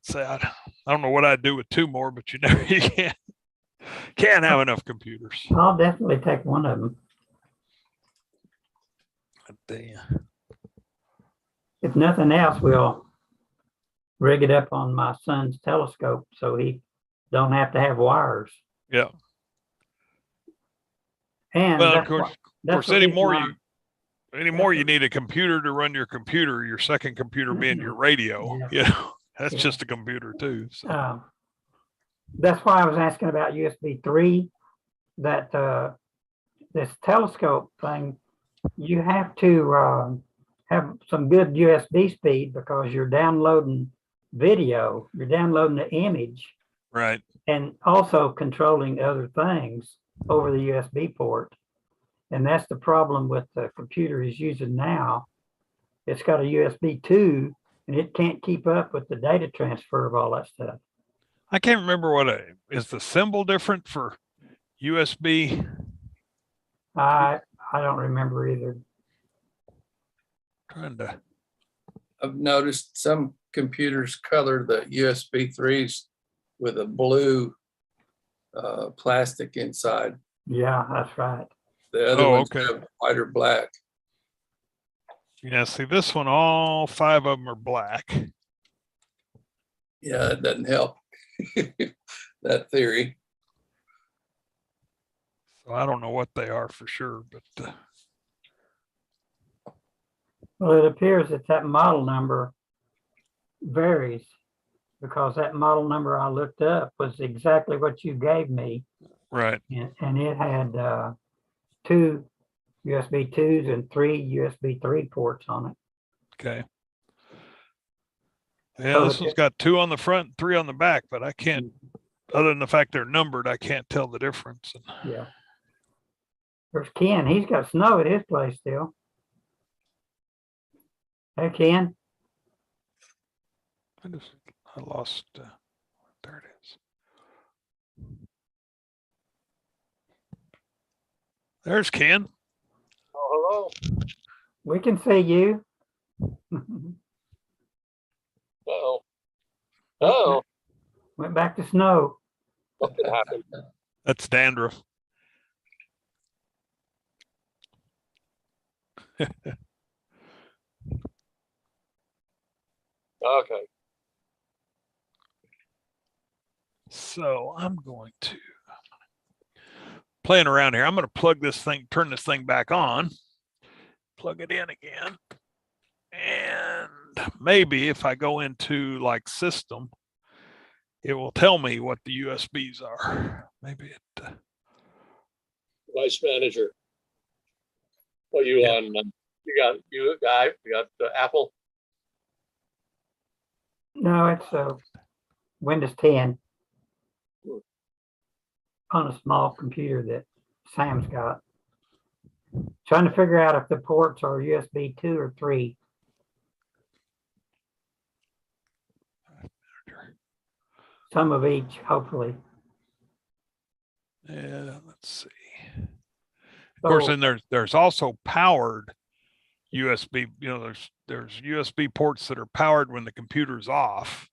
say I don't know what I'd do with 2 more, but you can't have enough computers. I'll definitely take one of them. If nothing else, we'll rig it up on my son's telescope so he don't have to have wires. Yeah. And well, of course, anymore you need a computer to run your computer. Your second computer being your radio. That's just a computer too. So. That's why I was asking about USB 3. That this telescope thing, you have to have some good USB speed because you're downloading video, you're downloading the image, right, and also controlling other things over the USB port. And that's the problem with the computer he's using now. It's got a USB 2 and it can't keep up with the data transfer of all that stuff. I can't remember is the symbol different for USB? I don't remember either. Trying to, I've noticed some computers color the USB 3s with a blue plastic inside. Yeah, that's right. The other Oh, ones okay. have white or black. yeah, see this one, all 5 of them are black. Yeah, that doesn't help that theory. So I don't know what they are for sure, but Well, it appears that that model number varies because that model number I looked up was exactly what you gave me. right. And it had 2 USB 2s and 3 USB 3 ports on it. Okay. Yeah, So this one's got 2 on the front, 3 on the back, but I can't, other than the fact they're numbered, I can't tell the difference. Yeah. There's Ken. He's got snow at his place still. Hey, Ken. I lost, there it is. There's Ken. Oh, hello. We can see you. Uh-oh. Oh, Went back to snow. something happened. That's dandruff. Okay. So I'm going to playing around here. I'm going to plug this thing, turn this thing back on, plug it in again. And maybe if I go into like system, it will tell me what the USBs are. Maybe it, Vice manager. What you Yeah. on? You got Apple. No, it's Windows 10 on a small computer that Sam's got. Trying to figure out if the ports are USB 2 or 3. Some of each, hopefully. yeah, let's see. Of course, So, then there's also powered USB. You know, there's USB ports that are powered when the computer's off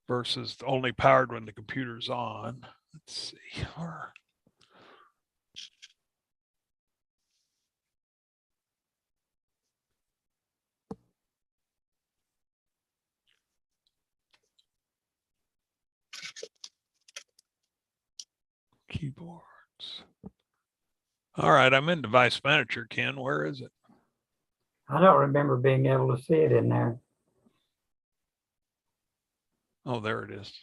versus only powered when the computer's on. Let's see. Keyboards. All right, I'm in device manager, Ken. Where is it? I don't remember being able to see it in there. Oh, there it is.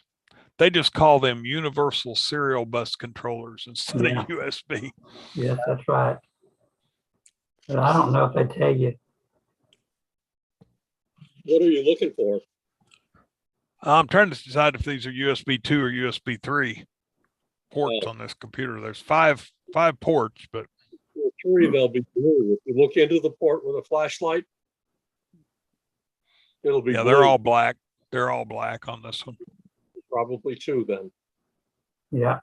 They just call them universal serial bus controllers instead Yeah. of USB. Yes, that's right. But I don't know if they tell you. What are you looking for? I'm trying to decide if these are USB 2 or USB 3 ports Oh. on this computer. There's five ports, but For 3, they'll be blue. If you look into the port with a flashlight, it'll be yeah, blue. they're all black. They're all black on this one. Probably 2 then. Yeah.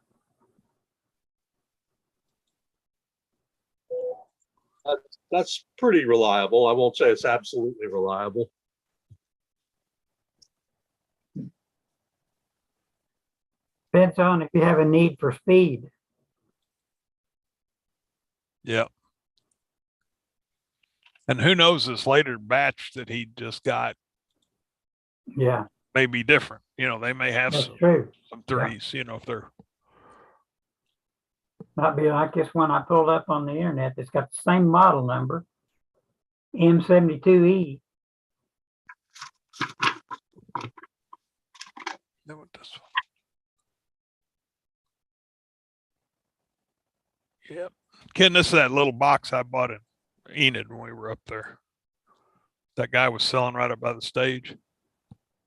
That's pretty reliable. I won't say it's absolutely reliable. Depends on if you have a need for speed. Yeah. And who knows, this later batch that he just got Yeah, may be different. You know, they may have that's some true. threes, you know, if they're Might be like this one I pulled up on the internet that's got the same model number, M72E. no, this one. Yep. Ken, this is that little box I bought in Enid when we were up there. That guy was selling right up by the stage.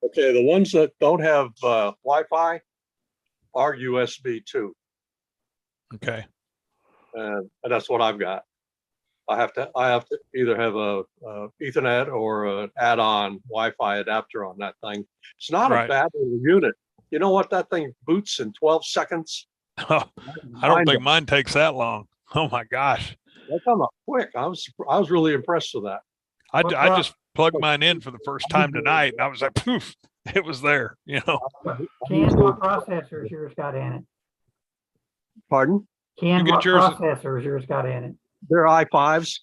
Okay, the ones that don't have Wi-Fi are USB 2. Okay. And that's what I've got. I have to either have a Ethernet or an add-on Wi-Fi adapter on that thing. It's not a Right. bad little unit. You know what? That thing boots in 12 seconds. I don't think mine takes that long. Oh my gosh. They come up quick. I was really impressed with that. I just plugged mine in for the first time tonight and I was like, poof, it was there, you know. Ken, what processors yours got in it? Pardon? Ken, You get what yours- processors yours got in it? They're i5s.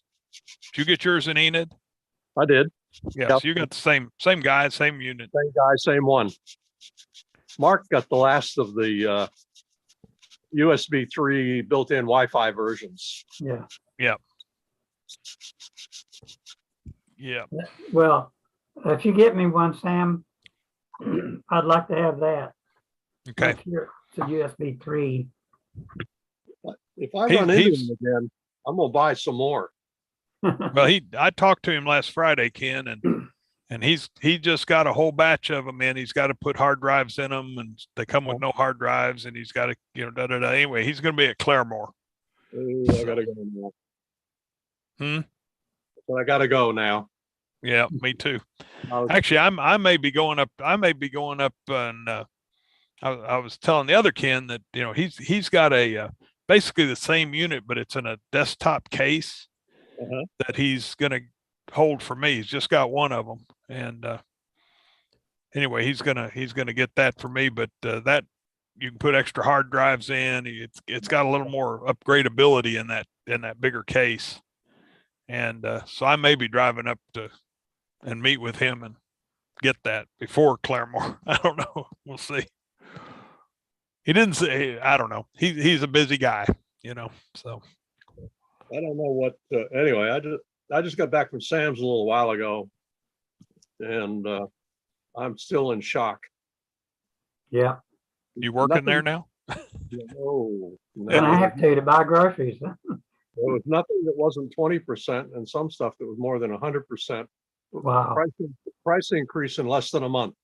Did you get yours in Enid? I did. Yeah, Yep. so you got the same guy, same unit. Same guy, same one. Mark got the last of the USB 3 built-in Wi-Fi versions. Yeah. Yeah. Well, if you get me one, Sam, I'd like to have that. Okay. It's a USB 3. If I He- run into he's- him again, I'm gonna buy some more. Well, I talked to him last Friday, Ken, and he just got a whole batch of them in. He's got to put hard drives in them, and they come with no hard drives, and he's got to, da da da. Anyway, he's going to be at Claremore. I gotta go now. But I gotta go now. Yeah, me too. I was- Actually, I may be going up. And I was telling the other Ken that he's got a basically the same unit, but it's in a desktop case Uh-huh. that he's going to hold for me. He's just got one of them, and anyway, he's gonna get that for me. But that you can put extra hard drives in. It's got a little more upgradability in that bigger case, and so I may be driving up to and meet with him and get that before Claremore. I don't know. We'll see. He didn't say. I don't know. He's a busy guy, So I don't know what. Anyway, I just got back from Sam's a little while ago, and I'm still in shock. Yeah. you working there now? No, And I have to buy groceries. There was nothing that wasn't 20%, and some stuff that was more than 100%. Wow. Price increase in less than a month,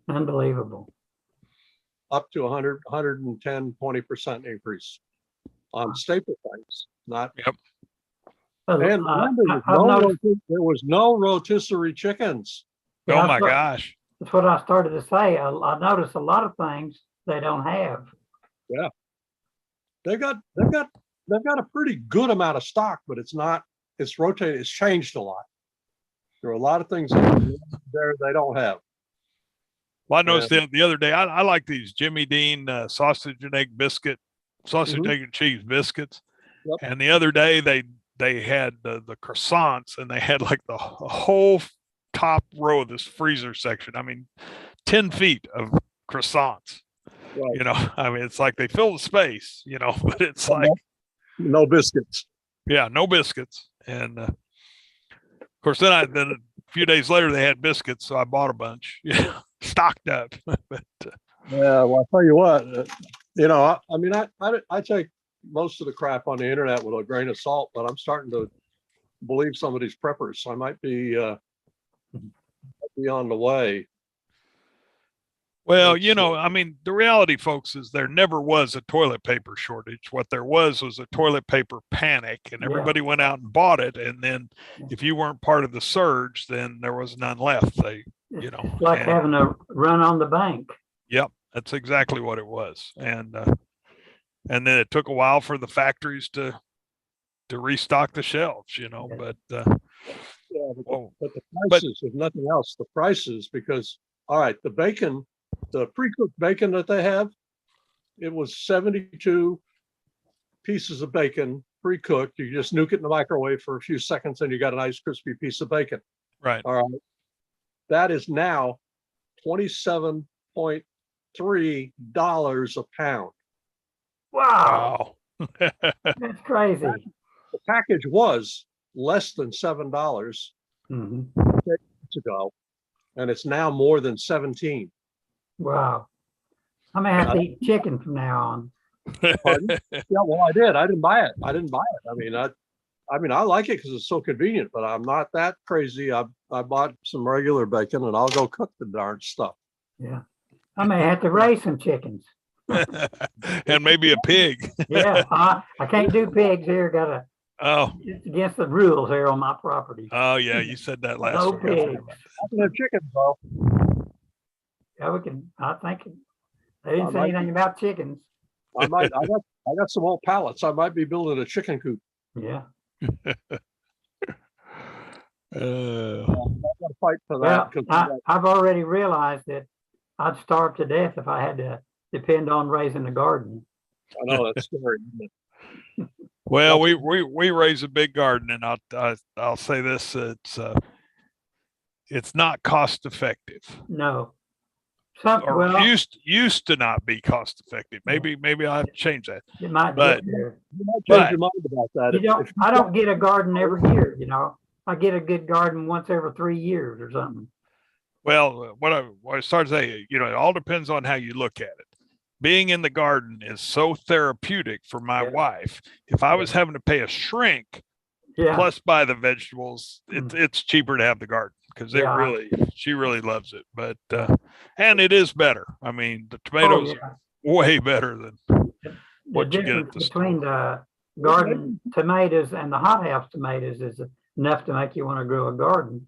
Unbelievable. up to 100, 110, 20% increase on staple things. Not. But, And remember, there was no rotisserie chickens. yeah, Oh my gosh. That's what I started to say. I noticed a lot of things they don't have. They've got a pretty good amount of stock, but it's rotated. It's changed a lot. There are a lot of things there they don't have. Well, I noticed the other day, I like these Jimmy Dean sausage and egg, egg and cheese biscuits. Yep. And the other day they had the croissants, and they had like the whole top row of this freezer section. I mean, 10 feet of croissants. Right. I mean, it's like they fill the space, but it's like, No biscuits. yeah, no biscuits. And of course, then a few days later they had biscuits, so I bought a bunch, stocked up. But Yeah, well, I'll tell you what, I mean, I take most of the crap on the internet with a grain of salt, but I'm starting to believe some of these preppers. So I might be on the way. well, It's, I mean, the reality, folks, is there never was a toilet paper shortage. What there was a toilet paper panic, and Yeah. everybody went out and bought it. And then if you weren't part of the surge, then there was none left. It's like and- having a run on the bank. Yep, that's exactly what it was. And then it took a while for the factories to restock the shelves, but Yeah, whoa. but the prices, if nothing else, the prices, because, all right, the bacon, the pre-cooked bacon that they have, it was 72 pieces of bacon pre-cooked. You just nuke it in the microwave for a few seconds and you got a nice crispy piece of bacon. Right. All right. That is now $27.3 a pound. Wow. Wow. That's crazy. The package was less than $7 Mhm. ago, and it's now more than 17. Wow. I may have to eat chicken from now on. Pardon? Yeah, well, I did. I didn't buy it. I mean, I like it because it's so convenient, but I'm not that crazy. I bought some regular bacon and I'll go cook the darn stuff. Yeah. I may have to raise some chickens. And maybe a pig. Yeah. I can't do pigs here. Oh, It's against the rules here on my property. oh yeah, you said that last No week. I forgot pigs. about I can have chickens though. Yeah, we can, I think, they didn't I say might- anything about chickens. I might, I got some old pallets. I might be building a chicken coop. Yeah. that. I gotta fight for Well, that because I've already realized that I'd starve to death if I had to depend on raising a garden. I know that's scary. Isn't it? Well, we raise a big garden, and I'll say this: it's not cost effective, No. or Well, used to not be cost effective. Maybe I'll have to change that. it might but- get there. You might But- change your mind about that. You don't, If I don't get a garden every year, you know. I get a good garden once every 3 years or something. Well, what I started to say, it all depends on how you look at it. Being in the garden is so therapeutic for my Yeah. wife. If I was having to pay a shrink Yeah. plus buy the vegetables, it's cheaper to have the garden because Yeah. she really loves it. But and it is better. I mean, the Oh, tomatoes yeah. are way better than The what you get at difference the between the garden tomatoes and the hothouse tomatoes is enough to make you want to grow a garden.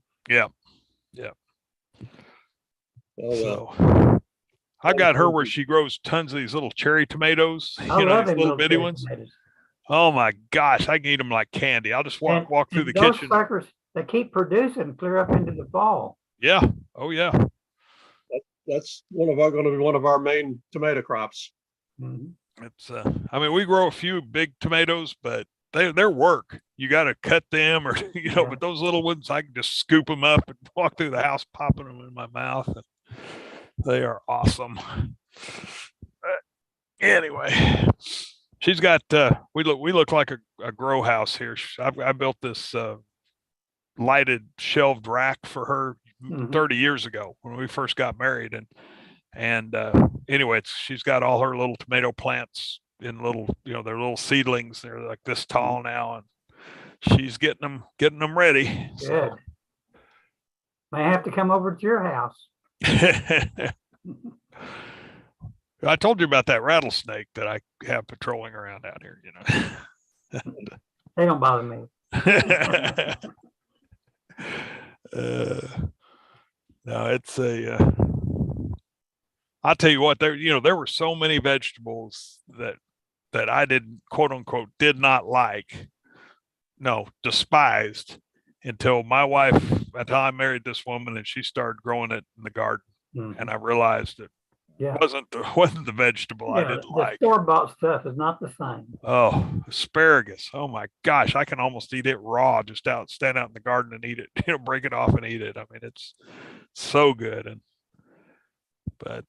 Oh, so. I got her where she grows tons of these little cherry tomatoes, I love these them little bitty cherry ones. tomatoes. Oh my gosh, I can eat them like candy. I'll just walk through the those kitchen. suckers, they keep producing clear up into the fall. Yeah. Oh yeah. that's going to be one of our main tomato crops. Mhm. It's I mean, we grow a few big tomatoes, but they're work. You got to cut them or Yeah. but those little ones I can just scoop them up and walk through the house popping them in my mouth. And they are awesome. Anyway, she's got we look like a grow house here. I built this lighted shelved rack for her Mhm. 30 years ago when we first got married, and anyway, she's got all her little tomato plants in little, they're little seedlings. They're like this tall now, and she's getting them ready. Good. May have to come over to your house. I told you about that rattlesnake that I have patrolling around out here, They don't bother me. No, it's I'll tell you what, there were so many vegetables that I didn't, quote unquote, did not like, no, despised, until my wife, until I married this woman and she started growing it in the garden. Mhm. And I realized it Yeah. wasn't the vegetable I Yeah, didn't the like. store-bought stuff is not the same. Oh, asparagus. Oh my gosh. I can almost eat it raw, just stand out in the garden and eat it, break it off and eat it. I mean, it's so good. But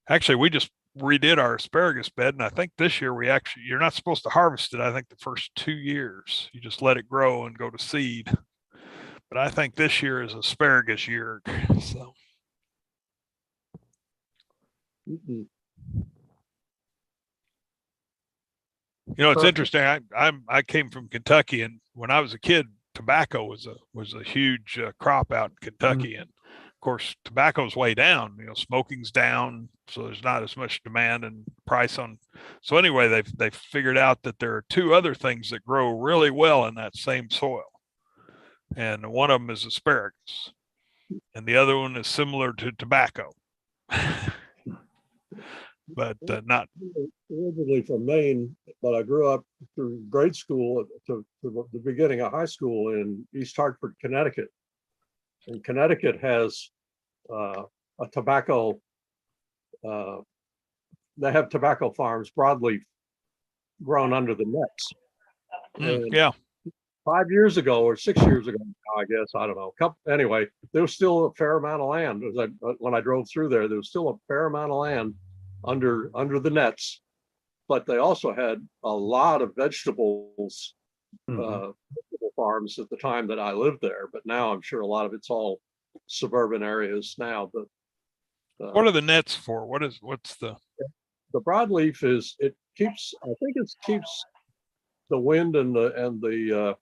actually we just redid our asparagus bed. And I think this year you're not supposed to harvest it. I think the first 2 years, you just let it grow and go to seed. But I think this year is asparagus year. So. Mm-mm. It's interesting. I came from Kentucky, and when I was a kid, tobacco was a huge crop out in Kentucky, and of course, tobacco's way down. Smoking's down, so there's not as much demand and price on. So anyway, they figured out that there are two other things that grow really well in that same soil, and one of them is asparagus, and the other one is similar to tobacco. But not Originally from Maine, but I grew up through grade school to the beginning of high school in East Hartford, Connecticut. And Connecticut has a tobacco, they have tobacco farms, broadleaf, grown under the nets. And yeah. 5 years ago or 6 years ago, I guess, I don't know. Anyway, there was still a fair amount of land. When I drove through there was still a fair amount of land under the nets, but they also had a lot of vegetables, vegetable farms at the time that I lived there. But now I'm sure a lot of it's all suburban areas now. But what are the nets for? What's the broadleaf is, it keeps, I think it keeps the wind and the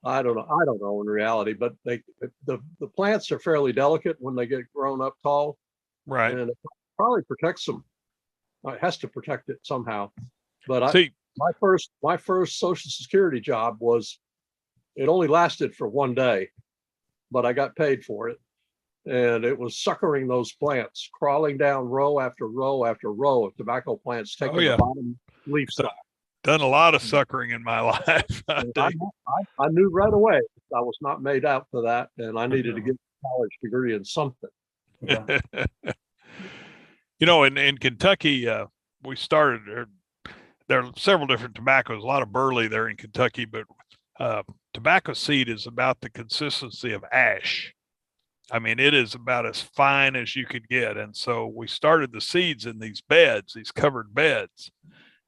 I don't know in reality, but the plants are fairly delicate when they get grown up tall, right? and it probably protects them. It has to protect it somehow. But See, my first Social Security job was, it only lasted for one day, but I got paid for it. And it was suckering those plants, crawling down row after row after row of tobacco plants, taking yeah. the bottom leaf stock. Done a lot of suckering in my life. I And think. I knew right away I was not made out for that, and I needed to get a college degree in something. Yeah. You know, in Kentucky, we started there are several different tobaccos, a lot of burley there in Kentucky, but tobacco seed is about the consistency of ash. I mean, it is about as fine as you could get. And so we started the seeds in these beds, these covered beds.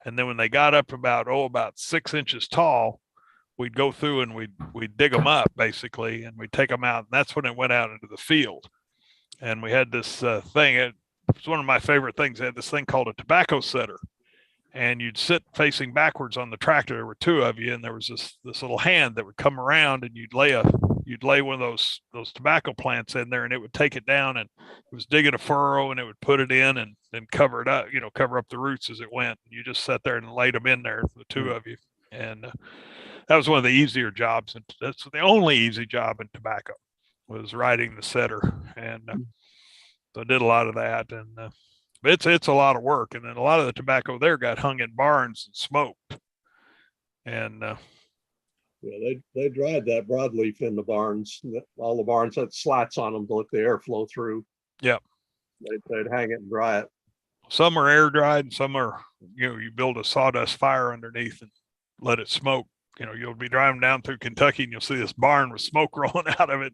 And then when they got up about 6 inches tall, we'd go through and we'd dig them up basically, and we'd take them out. And that's when it went out into the field. And we had this thing. It was one of my favorite things. They had this thing called a tobacco setter. And you'd sit facing backwards on the tractor. There were two of you, and there was this little hand that would come around, and you'd lay one of those tobacco plants in there, and it would take it down, and it was digging a furrow, and it would put it in and then cover it up, cover up the roots as it went. You just sat there and laid them in there, the two of you. And that was one of the easier jobs. And that's the only easy job in tobacco, was riding the setter. And so I did a lot of that. And it's a lot of work. And then a lot of the tobacco there got hung in barns and smoked. And Yeah, they dried that broadleaf in the barns. All the barns had slats on them to let the air flow through. Yep. They'd hang it and dry it. Some are air dried, and some are, you build a sawdust fire underneath and let it smoke. You'll be driving down through Kentucky and you'll see this barn with smoke rolling out of it.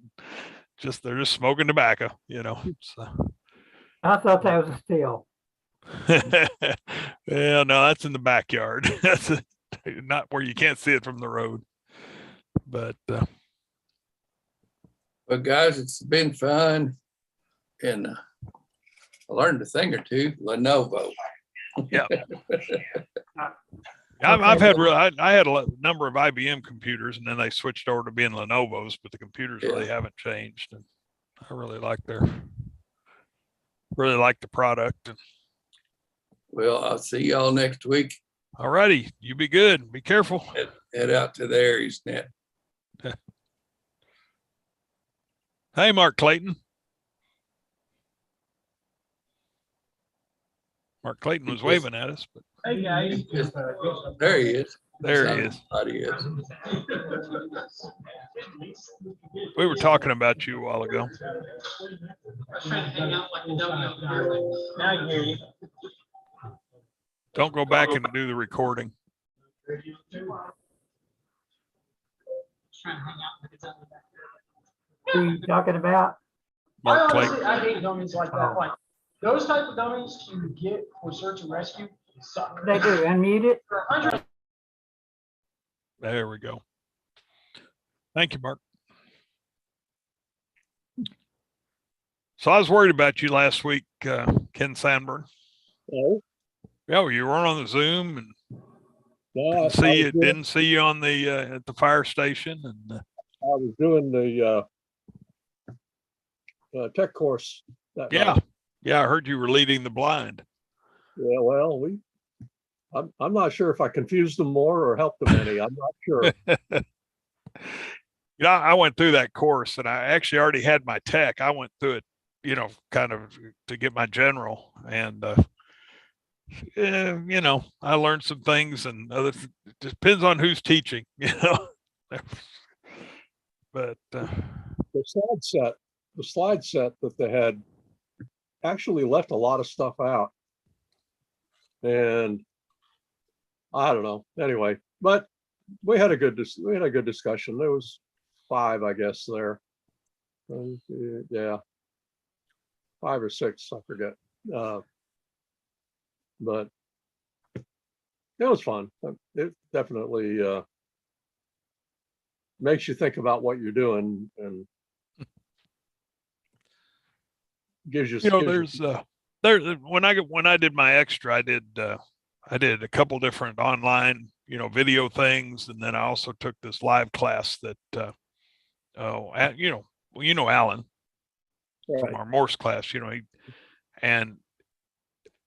They're just smoking tobacco, So. I thought that was a still. Yeah, no, that's in the backyard. That's not where you can't see it from the road. But Well, guys, it's been fun, and I learned a thing or two. Lenovo. yeah, I've had I had a number of IBM computers, and then they switched over to being Lenovo's, but the computers really haven't changed. And I really like the product. And Well, I'll see y'all next week. all righty, you be good. Be careful. Head out to the Aries net. Hey, Mark Clayton. Mark Clayton was waving at us, but Hey guys. There he is. there he is. Somebody is. We were talking about you a while ago. Now I hear you. Don't go back and do the recording. Who are you talking about? Mark Honestly, Clayton. I hate dummies like that. Like those type of dummies you get for search and rescue suck. They do, unmute it. For 100. There we go. Thank you, Mark. So I was worried about you last week, Ken Sandburn. Oh, Yeah, you weren't on the Zoom and no, didn't see you on the at the fire station. And I was doing the tech course. That night. I heard you were leading the blind. Yeah, well, I'm not sure if I confused them more or helped them any. I'm not sure. I went through that course, and I actually already had my tech. I went through it, kind of to get my general, and I learned some things, and it depends on who's teaching, But The slide set that they had actually left a lot of stuff out. And I don't know. Anyway, but we had a good discussion. There was 5, I guess, there. Yeah. 5 or 6, I forget. But it was fun. It definitely makes you think about what you're doing and gives you. When I did my extra, I did a couple different online, video things, and then I also took this live class that, Alan Right. from our Morse class, and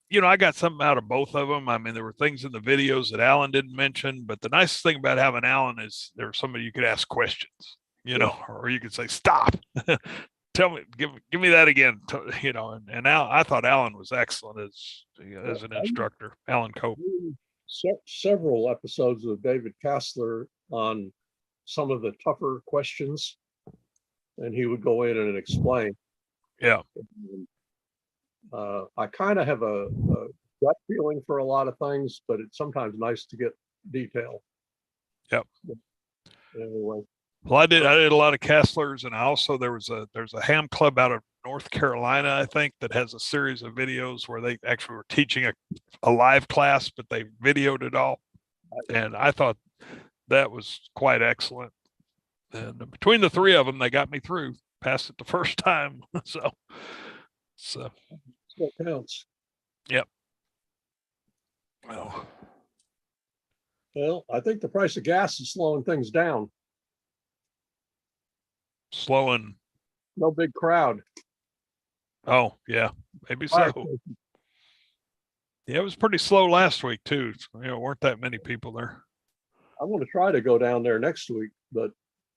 you know, I got something out of both of them. I mean, there were things in the videos that Alan didn't mention, but the nice thing about having Alan is there was somebody you could ask questions, you know, or you could say, stop, tell me, give me that again, you know, and I thought Alan was excellent as an instructor, Alan Cope. Several episodes of David Kassler on some of the tougher questions, and he would go in and explain. Yeah. I kind of have a gut feeling for a lot of things, but it's sometimes nice to get detail. Yep. Anyway. Well, I did a lot of Kesslers, and there's a ham club out of North Carolina, I think, that has a series of videos where they actually were teaching a live class, but they videoed it all. And I thought that was quite excellent. And between the three of them, they got me through, passed it the first time. So What counts. Yep. Well, Well, I think the price of gas is slowing things down. slowing. No big crowd. Oh, yeah, maybe Fire so. station. Yeah, it was pretty slow last week too. You know, weren't that many people there. I'm going to try to go down there next week, but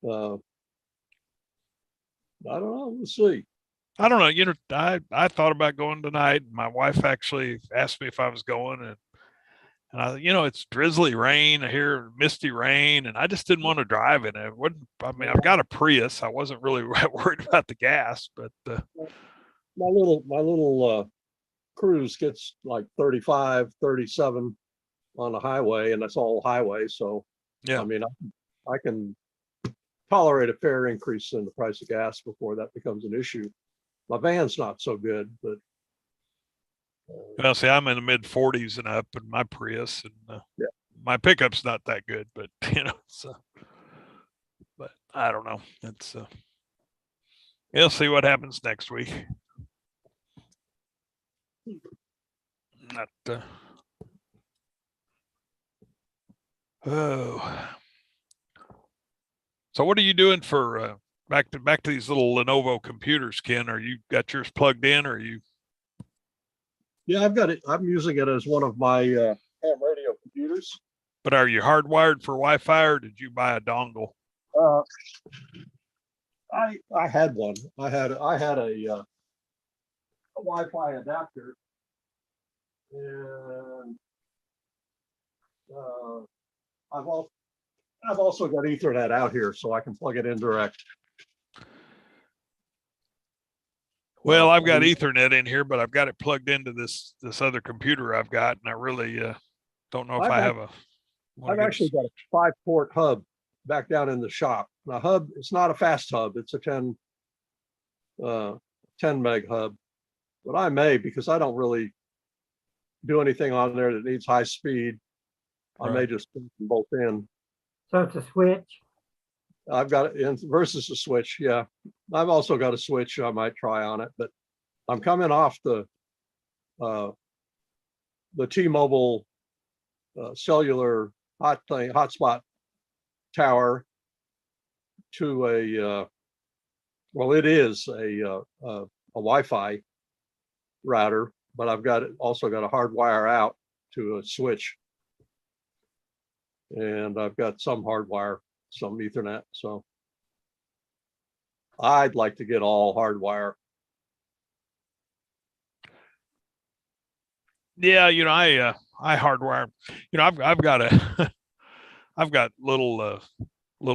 I don't know. We'll see. I don't know. You know, I thought about going tonight. My wife actually asked me if I was going, and I, you know, it's drizzly rain. I hear misty rain, and I just didn't want to drive in it. Wouldn't, I mean, I've got a Prius. I wasn't really worried about the gas, but My little cruise gets like 35, 37 on the highway, and that's all highway. So, yeah, I mean, I can tolerate a fair increase in the price of gas before that becomes an issue. My van's not so good, but well, see, I'm in the mid 40s and up in my Prius, and Yeah. my pickup's not that good, but you know, so, but I don't know. It's we'll see what happens next week. Not, oh, so what are you doing for back to these little Lenovo computers, Ken? Are you got yours plugged in, or are you? yeah, I've got it. I'm using it as one of my ham radio computers. But are you hardwired for Wi-Fi, or did you buy a dongle? Uh, I had one. I had a Wi-Fi adapter, and I've also got Ethernet out here, so I can plug it in direct. Well, I've got Ethernet in here, but I've got it plugged into this other computer I've got, and I really don't know if I have a. I've actually got a 5-port hub back down in the shop. The hub, it's not a fast hub. It's a 10 meg hub, but I may, because I don't really do anything on there that needs high speed. I may Right. just put them both in. So it's a switch. I've got it in versus a switch. Yeah. I've also got a switch I might try on it, but I'm coming off the T-Mobile cellular hotspot tower to it is a Wi-Fi router, but I've also got a hard wire out to a switch, and I've got some hardwire, some Ethernet. So I'd like to get all hardwire. Yeah, you know, I hardwire. You know, I've got a I've got little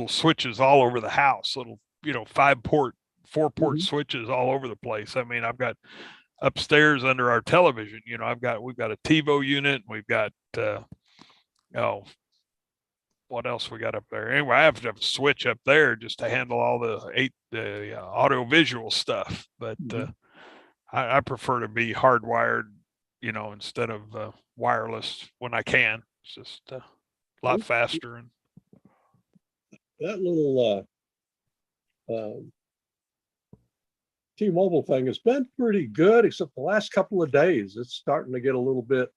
switches all over the house. Little, you know, 4-port Mhm. switches all over the place. I mean, I've got upstairs under our television. You know, we've got a TiVo unit. We've got oh, what else we got up there? Anyway, I have to have a switch up there just to handle all the audio visual stuff. But Mhm. I prefer to be hardwired, you know, instead of wireless when I can. It's just a lot faster. And That little T-Mobile thing has been pretty good, except the last couple of days. It's starting to get a little bit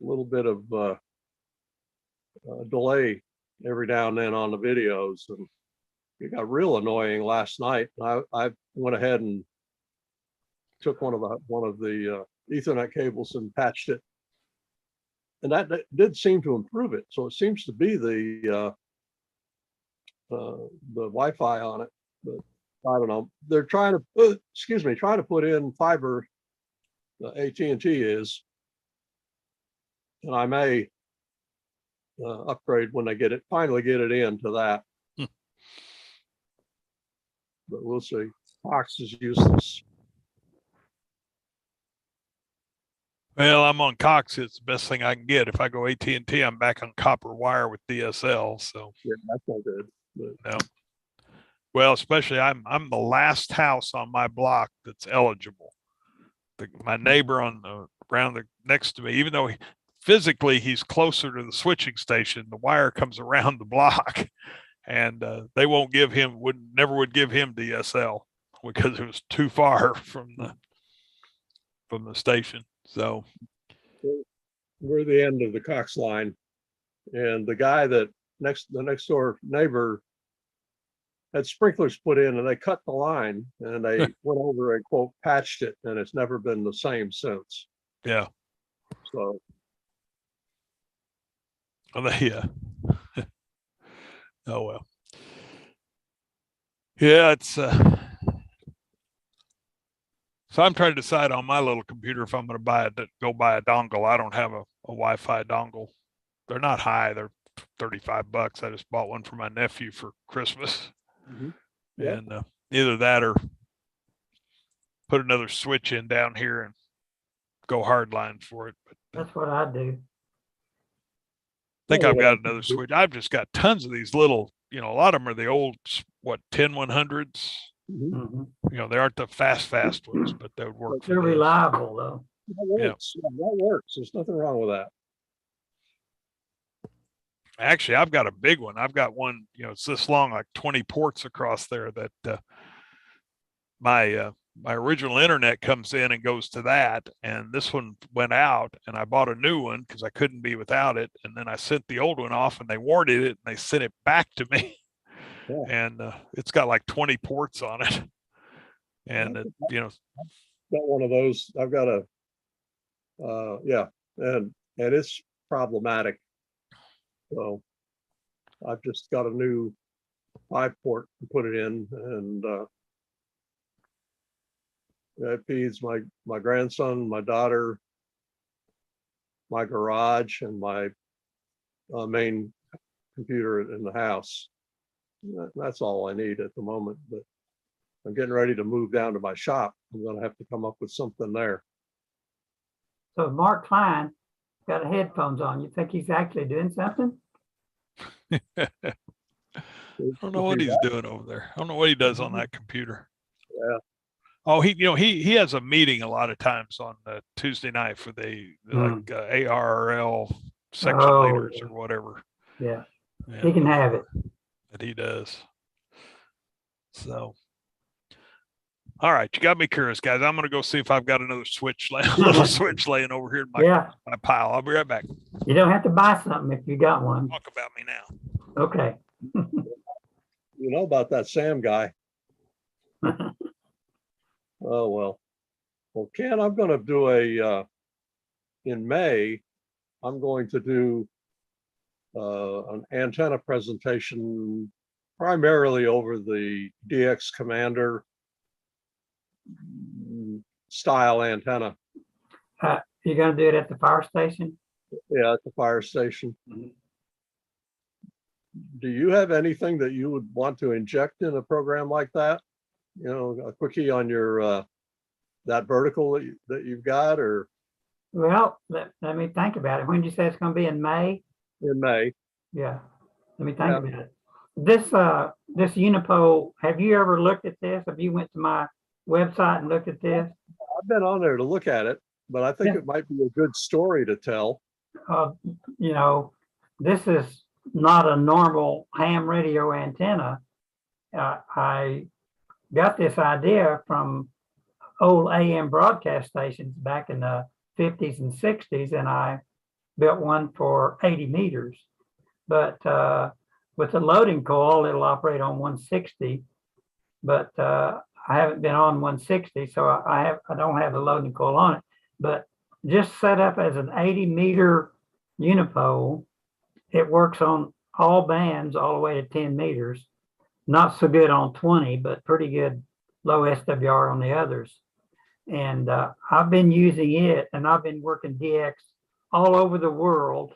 of delay every now and then on the videos, and it got real annoying last night. I went ahead and took one of the Ethernet cables and patched it. And that did seem to improve it. So it seems to be the Wi-Fi on it, but I don't know. They're trying to trying to put in fiber. AT&T is, and I may upgrade when they finally get it into that. But we'll see. Cox is useless. Well, I'm on Cox. It's the best thing I can get. If I go AT&T, I'm back on copper wire with DSL. So Yeah, that's not good. But no. Well, especially I'm the last house on my block that's eligible. My neighbor on the around the next to me, even though physically he's closer to the switching station, the wire comes around the block, and they won't give him never would give him DSL because it was too far from the station. So we're the end of the Cox line, and the guy the next door neighbor had sprinklers put in, and they cut the line, and they went over and quote patched it, and it's never been the same since. yeah, So yeah. Oh well. Yeah, it's so I'm trying to decide on my little computer if I'm going to go buy a dongle. I don't have a Wi-Fi dongle. They're not high. They're $35. I just bought one for my nephew for Christmas. Yeah. And either that or put another switch in down here and go hardline for it. But That's what I do. I think I've got another switch. I've just got tons of these little, a lot of them are the old, 10-100s. Mhm. They aren't the fast ones, but they would work. But they're reliable though. that works. Yeah, that works. There's nothing wrong with that. Actually, I've got a big one. I've got one, it's this long, like 20 ports across there that my original internet comes in and goes to that. And this one went out and I bought a new one because I couldn't be without it. And then I sent the old one off and they warranted it and they sent it back to me. Yeah. And it's got like 20 ports on it. And it, got one of those. I've got a and it's problematic. So I've just got a new 5-port to put it in, and it feeds my grandson, my daughter, my garage, and my main computer in the house. That's all I need at the moment, but I'm getting ready to move down to my shop. I'm going to have to come up with something there. So Mark Klein got headphones on. You think he's actually doing something? I don't know what he's doing over there. I don't know what he does on that computer. Yeah. Oh, he has a meeting a lot of times on Tuesday night for the ARRL section leaders or whatever. Yeah, And, he can have it. that he does. So, all right, you got me curious, guys. I'm going to go see if I've got another little switch laying over here in my pile. I'll be right back. You don't have to buy something if you got one. Talk about me now. Okay. You know about that Sam guy. Oh, well, Ken, I'm going to do in May, I'm going to do an antenna presentation primarily over the DX Commander style antenna. You're going to do it at the fire station? Yeah, at the fire station. Do you have anything that you would want to inject in a program like that? A quickie on your that vertical that you've got, or? Well, let me think about it. When did you say it's going to be in May? In May. Yeah. Let me think about it. This Unipole, have you ever looked at this? Have you went to my website and looked at this? I've been on there to look at it, but I think it might be a good story to tell. This is not a normal ham radio antenna. I got this idea from old AM broadcast stations back in the 50s and 60s, and I built one for 80 meters. But with the loading coil, it'll operate on 160. But I haven't been on 160, so I don't have the loading coil on it. but just set up as an 80-meter unipole, it works on all bands all the way to 10 meters. Not so good on 20, but pretty good low SWR on the others. And I've been using it, and I've been working DX all over the world,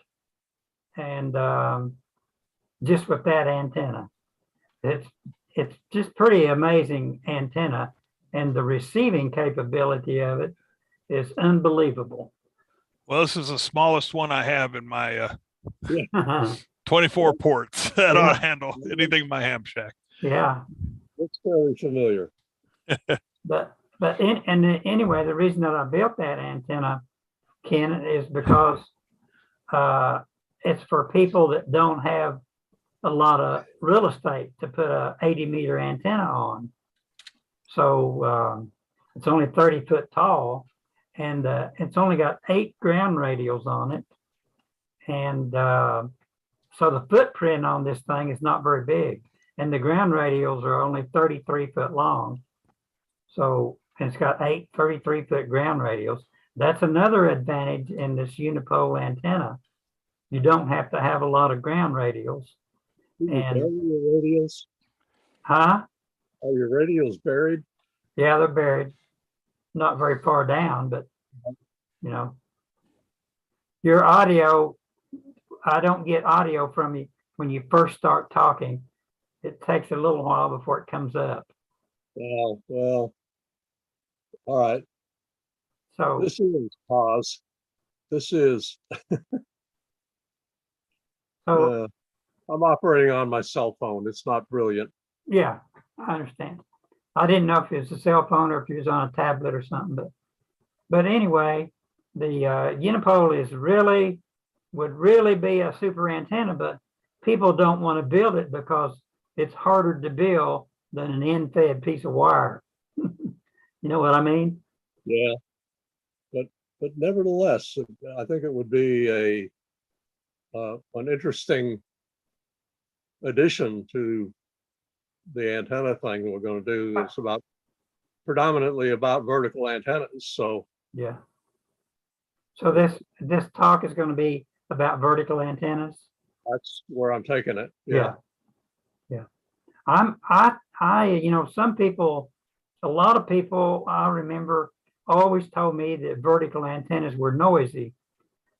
and just with that antenna. It's just pretty amazing antenna, and the receiving capability of it is unbelievable. Well, this is the smallest one I have in my Yeah, 24 ports that Yeah. ought to handle anything in my ham shack. It's fairly familiar. Anyway, the reason that I built that antenna, Ken, is because it's for people that don't have a lot of real estate to put a 80-meter antenna on. So it's only 30 foot tall, and it's only got 8 ground radials on it. And so the footprint on this thing is not very big, and the ground radials are only 33 foot long. So it's got 8 33-foot ground radials. That's another advantage in this unipole antenna. You don't have to have a lot of ground radials. Are And your radios? huh? Are your radios buried? Yeah, they're buried, not very far down, but you know, your audio, I don't get audio from you when you first start talking. It takes a little while before it comes up. Oh, well, all right. So This is pause. This is, so I'm operating on my cell phone. It's not brilliant. yeah, I understand. I didn't know if it was a cell phone or if it was on a tablet or something, but anyway, the unipole would really be a super antenna, but people don't want to build it because it's harder to build than an end-fed piece of wire. You know what I mean? Yeah. But nevertheless, I think it would be an interesting addition to the antenna thing that we're going to do. It's predominantly about vertical antennas. So Yeah. So this talk is going to be about vertical antennas. that's where I'm taking it. Yeah. You know, some people, a lot of people I remember always told me that vertical antennas were noisy,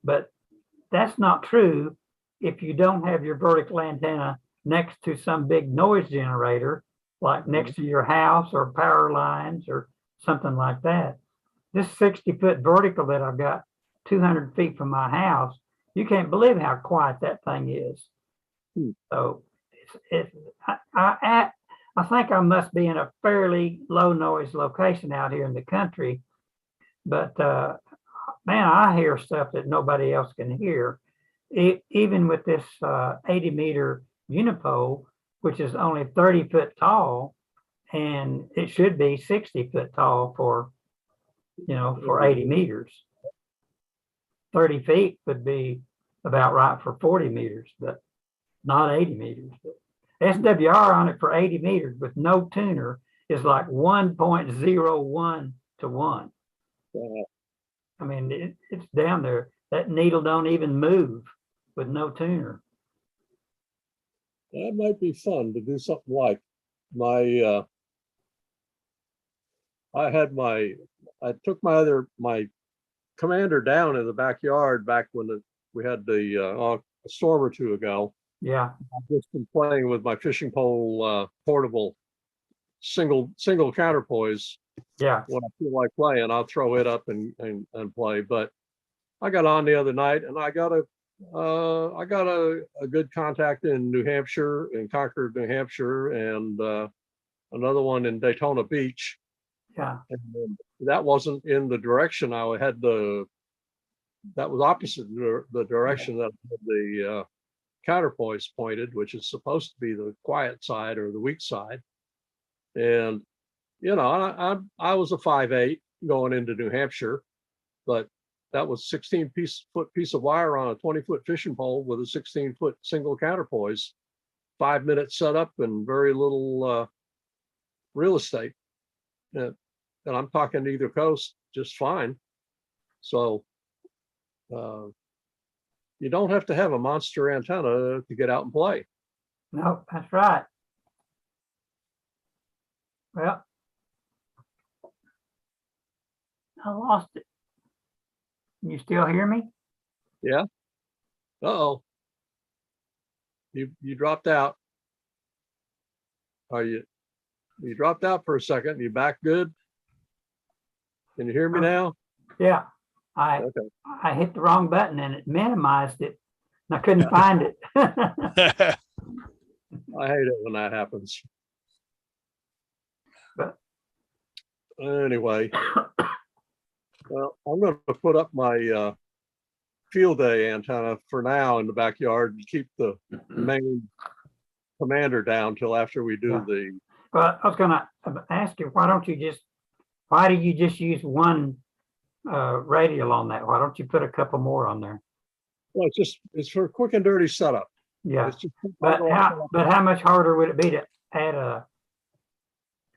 but that's not true if you don't have your vertical antenna next to some big noise generator, like next to your house or power lines or something like that. This 60-foot vertical that I've got 200 feet from my house, you can't believe how quiet that thing is. So I think I must be in a fairly low noise location out here in the country, but man, I hear stuff that nobody else can hear. Even with this 80-meter unipole, which is only 30 foot tall, and it should be 60 foot tall for 80 meters. 30 feet would be about right for 40 meters, but not 80 meters. But SWR on it for 80 meters with no tuner is like 1.01 to 1. I mean, it's down there. That needle don't even move with no tuner. that might be fun to do something like I took my commander down in the backyard back when we had a storm or two ago. Yeah. I've just been playing with my fishing pole portable single counterpoise. Yeah. When I feel like playing, I'll throw it up and play. But I got on the other night and I got a good contact in New Hampshire, in Concord, New Hampshire, and another one in Daytona Beach. Yeah. And that wasn't in the direction I had that was opposite the direction that the counterpoise pointed, which is supposed to be the quiet side or the weak side. And, I was a 5'8" going into New Hampshire, but that was 16-foot piece of wire on a 20-foot fishing pole with a 16-foot single counterpoise, 5 minutes setup and very little real estate. And I'm talking either coast just fine. So you don't have to have a monster antenna to get out and play. No, that's right. Well, I lost it. You still hear me? Yeah. Uh-oh. You dropped out. Are you dropped out for a second? You back good? Can you hear me now? Yeah. I Okay. hit the wrong button and it minimized it. And I couldn't find it. I hate it when that happens. But anyway, well, I'm going to put up my field day antenna for now in the backyard and keep the main commander down till after we do Yeah. the. Well, I was gonna ask you, why do you just use one radial on that? Why don't you put a couple more on there? Well, it's for quick and dirty setup. Yeah, It's just, but how much harder would it be to add a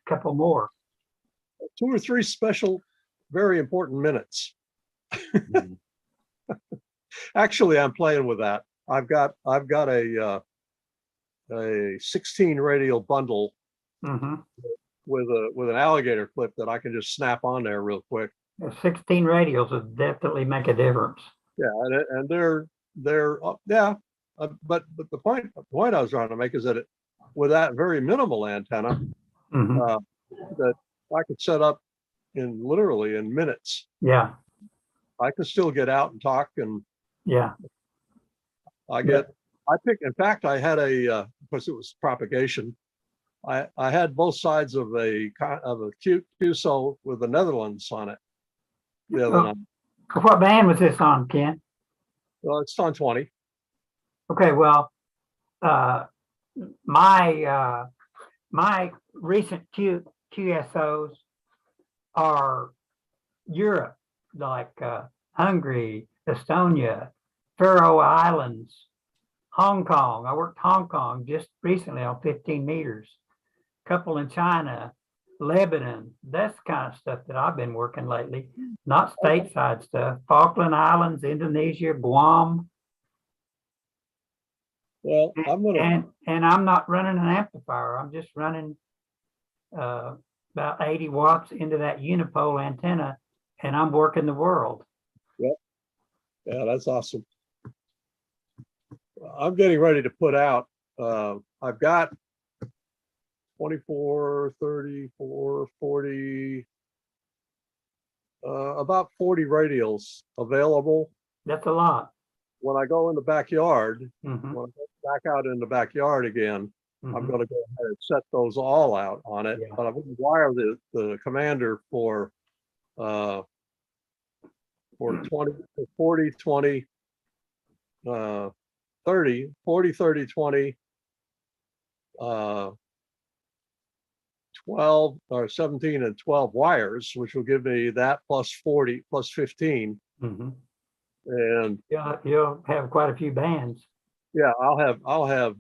couple more? 2 or 3 special, very important minutes. Actually, I'm playing with that. I've got a 16 radial bundle Mm-hmm. with an alligator clip that I can just snap on there real quick. 16 radials would definitely make a difference. Yeah, and they're yeah, but the point I was trying to make is that with that very minimal antenna, Mm-hmm. that I could set up literally in minutes. Yeah, I could still get out and talk, and yeah. in fact, I had because it was propagation. I had both sides of a QSO with the Netherlands on it the other night. What band was this on, Ken? Well, it's on 20. Okay, well, my recent QSOs are Europe, like Hungary, Estonia, Faroe Islands, Hong Kong. I worked Hong Kong just recently on 15 meters. Couple in China, Lebanon. That's the kind of stuff that I've been working lately. Not stateside stuff. Falkland Islands, Indonesia, Guam. Well, And I'm not running an amplifier. I'm just running about 80 watts into that unipole antenna, and I'm working the world. Yep. Yeah, that's awesome. I'm getting ready to put out. I've got 24, 34, 40, about 40 radials available. That's a lot. When I go in the backyard, Mm-hmm. when I go back out in the backyard again, I'm Mm-hmm. going to go ahead and set those all out on it. Yeah. But I'm going to wire the commander for 20, 40, 20, 30, 40, 30, 20, 12 or 17 and 12 wires, which will give me that plus 40 plus 15. Mm-hmm. And You'll have quite a few bands. yeah, I'll have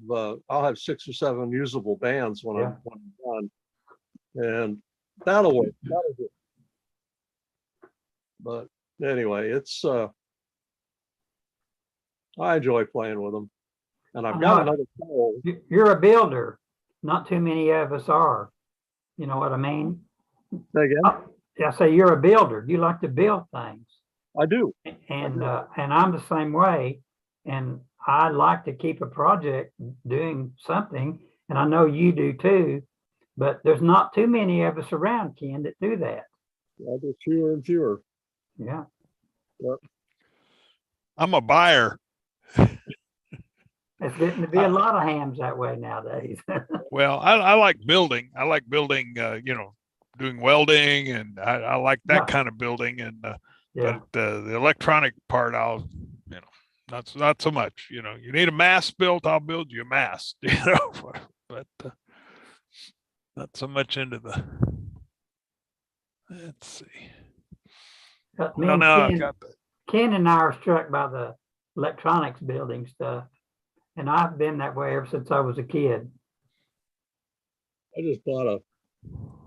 6 or 7 usable bands when I'm done, and that'll work. That'll do. But anyway, it's I enjoy playing with them, and I've got another pole. You're a builder. Not too many of us are. You know what I mean? Say again? I say you're a builder. You like to build things. I do. And I'm the same way. And I like to keep a project doing something. And I know you do too. But there's not too many of us around, Ken, that do that. Yeah, there's fewer and fewer. Yeah. Yep. I'm a buyer. It's getting to be a lot of hams that way nowadays. Well, I like building. I like building, doing welding, and I like that kind of building. And Yeah. but the electronic part, not so much. You need a mast built, I'll build you a mast. But not so much into the. Let's see. But Well, now I've got the. Ken and I are struck by the electronics building stuff. And I've been that way ever since I was a kid. I just bought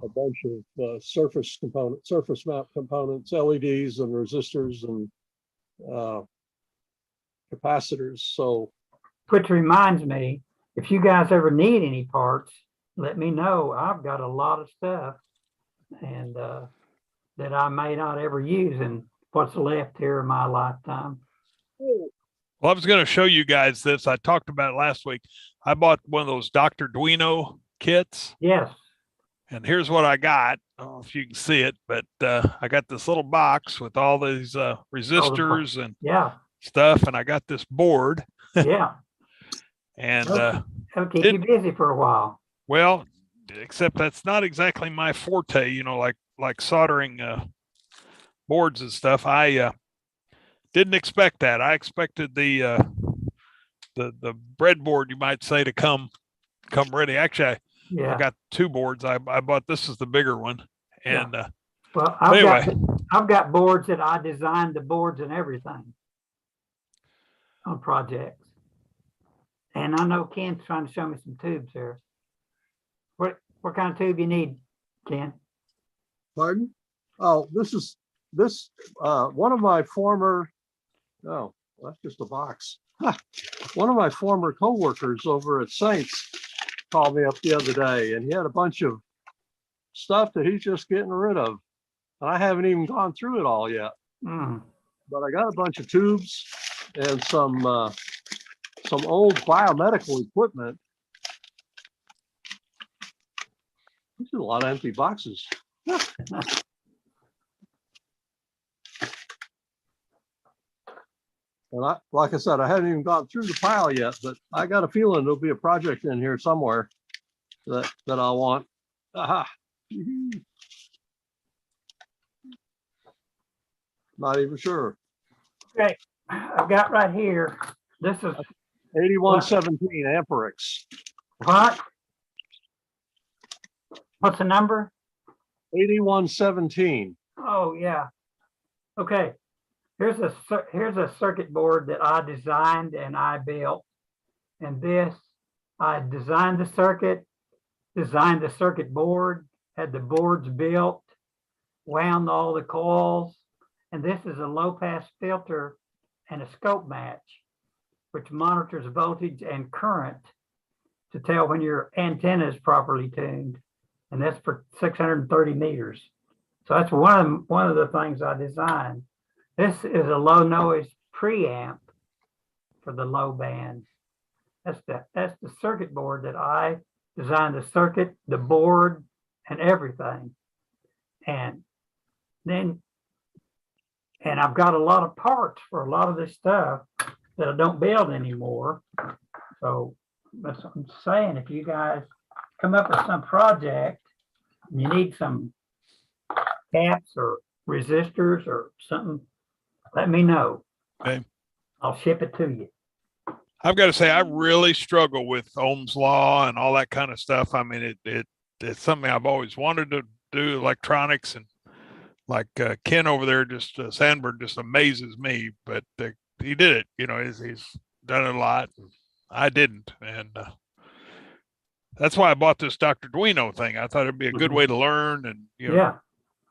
a bunch of surface mount components, LEDs and resistors and capacitors. So Which reminds me, if you guys ever need any parts, let me know. I've got a lot of stuff and that I may not ever use in what's left here in my lifetime. Well, I was going to show you guys this. I talked about it last week. I bought one of those Dr. Duino kits, Yes, and here's what I got. I don't know if you can see it, but I got this little box with all these resistors and yeah, stuff, and I got this board. yeah. And That'll keep you busy for a while. well, except that's not exactly my forte, you know, like soldering boards and stuff. I didn't expect that. I expected the breadboard, you might say, to come ready. Actually, I Yeah. got two boards. I bought this is the bigger one, and Well, anyway, I've got boards that I designed the boards and everything on projects. And I know Ken's trying to show me some tubes here. What kind of tube you need, Ken? pardon? Oh, this one of my former, oh, that's just a box. One of my former coworkers over at Saints called me up the other day and he had a bunch of stuff that he's just getting rid of. And I haven't even gone through it all yet, but I got a bunch of tubes and some old biomedical equipment. These are a lot of empty boxes. And like I said, I haven't even gone through the pile yet, but I got a feeling there'll be a project in here somewhere that I'll want. Aha. Not even sure. Okay, I've got right here. This is 8117 Amperex. what? What's the number? 8117. Oh, yeah. Okay. Here's a circuit board that I designed and I built. And this, I designed the circuit board, had the boards built, wound all the coils. And this is a low pass filter and a scope match, which monitors voltage and current to tell when your antenna is properly tuned. And that's for 630 meters. So that's one of the things I designed. This is a low noise preamp for the low band. That's the circuit board that I designed, the circuit, the board, and everything. And I've got a lot of parts for a lot of this stuff that I don't build anymore. So that's what I'm saying. If you guys come up with some project, you need some caps or resistors or something, let me know. Okay. I'll ship it to you. I've got to say I really struggle with Ohm's law and all that kind of stuff. I mean, it's something I've always wanted to do, electronics, and like Ken over there, just Sandberg, just amazes me. But he did it. You know, he's done it a lot. I didn't, and that's why I bought this Dr. Duino thing. I thought it'd be a good way to learn and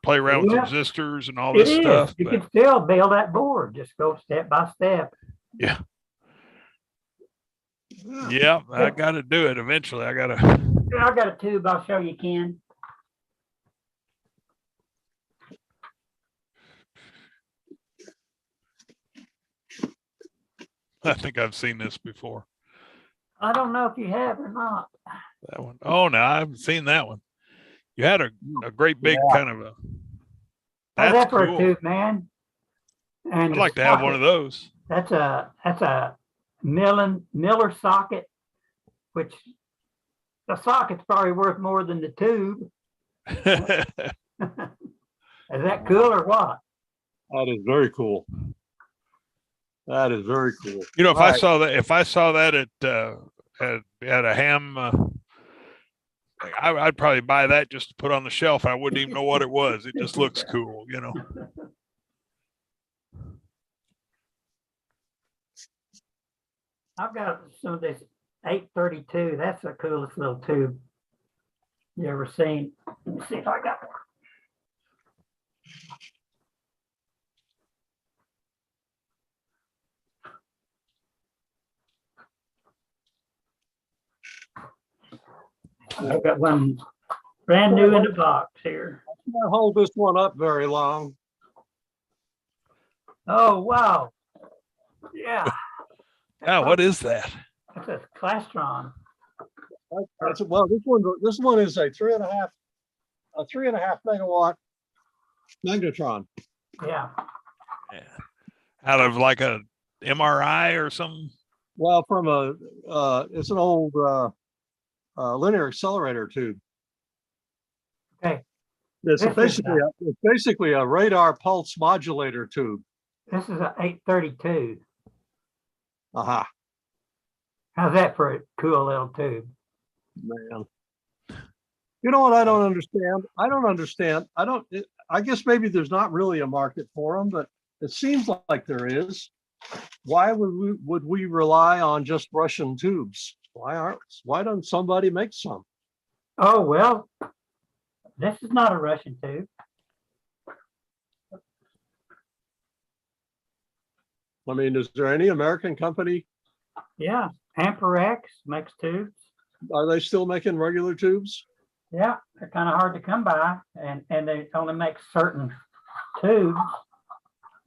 play around with resistors and all this stuff. You can still build that board. Just go step by step. Yeah. Yeah, I got to do it eventually. I got a tube. I'll show you, Ken. I think I've seen this before. I don't know if you have or not. That one. Oh, no, I haven't seen that one. You had a great big kind of a. That's for cool. a tube, man. And I'd like to have one of those. That's a Miller socket, which the socket's probably worth more than the tube. Is that cool or what? That is very cool. That is very cool. You know, if I saw that at a ham, I'd probably buy that just to put on the shelf. I wouldn't even know what it was. It just looks cool, you know. I've got some of this 832. That's the coolest little tube. You ever seen, let me see if I got one. I've got one brand new in the box here. Can't hold this one up very long. Oh, wow. Yeah, Yeah, what is that? that's a Clastron. Well, this one is a 3.5 megawatt magnetron. Yeah, Yeah. Out of like a MRI or something? Well, from it's an old linear accelerator tube. okay. It's This is basically a radar pulse modulator tube. This is a 832. Aha, How's that for a cool little tube? man. You know what I don't understand? I guess maybe there's not really a market for them, but it seems like there is. Why would we rely on just Russian tubes? Why doesn't somebody make some? Oh, well, this is not a Russian tube. I mean, is there any American company? Yeah, Amperex makes tubes. Are they still making regular tubes? Yeah, they're kind of hard to come by, and they only make certain tubes.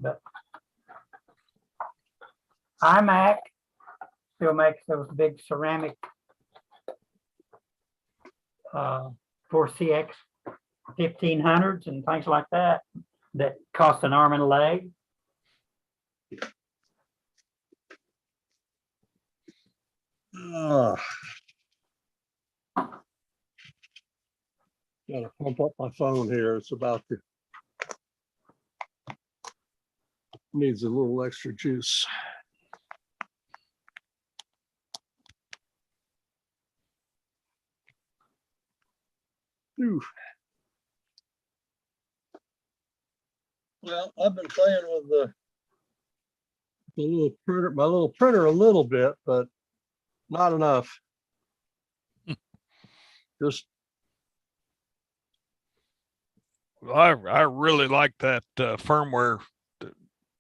But iMac still makes those big ceramic 4CX 1500s and things like that that cost an arm and a leg. Gotta pump up my phone here. It's about to needs a little extra juice. Ooh. Well, I've been playing with the little printer, my little printer a little bit, but not enough. Just Well, I really like that firmware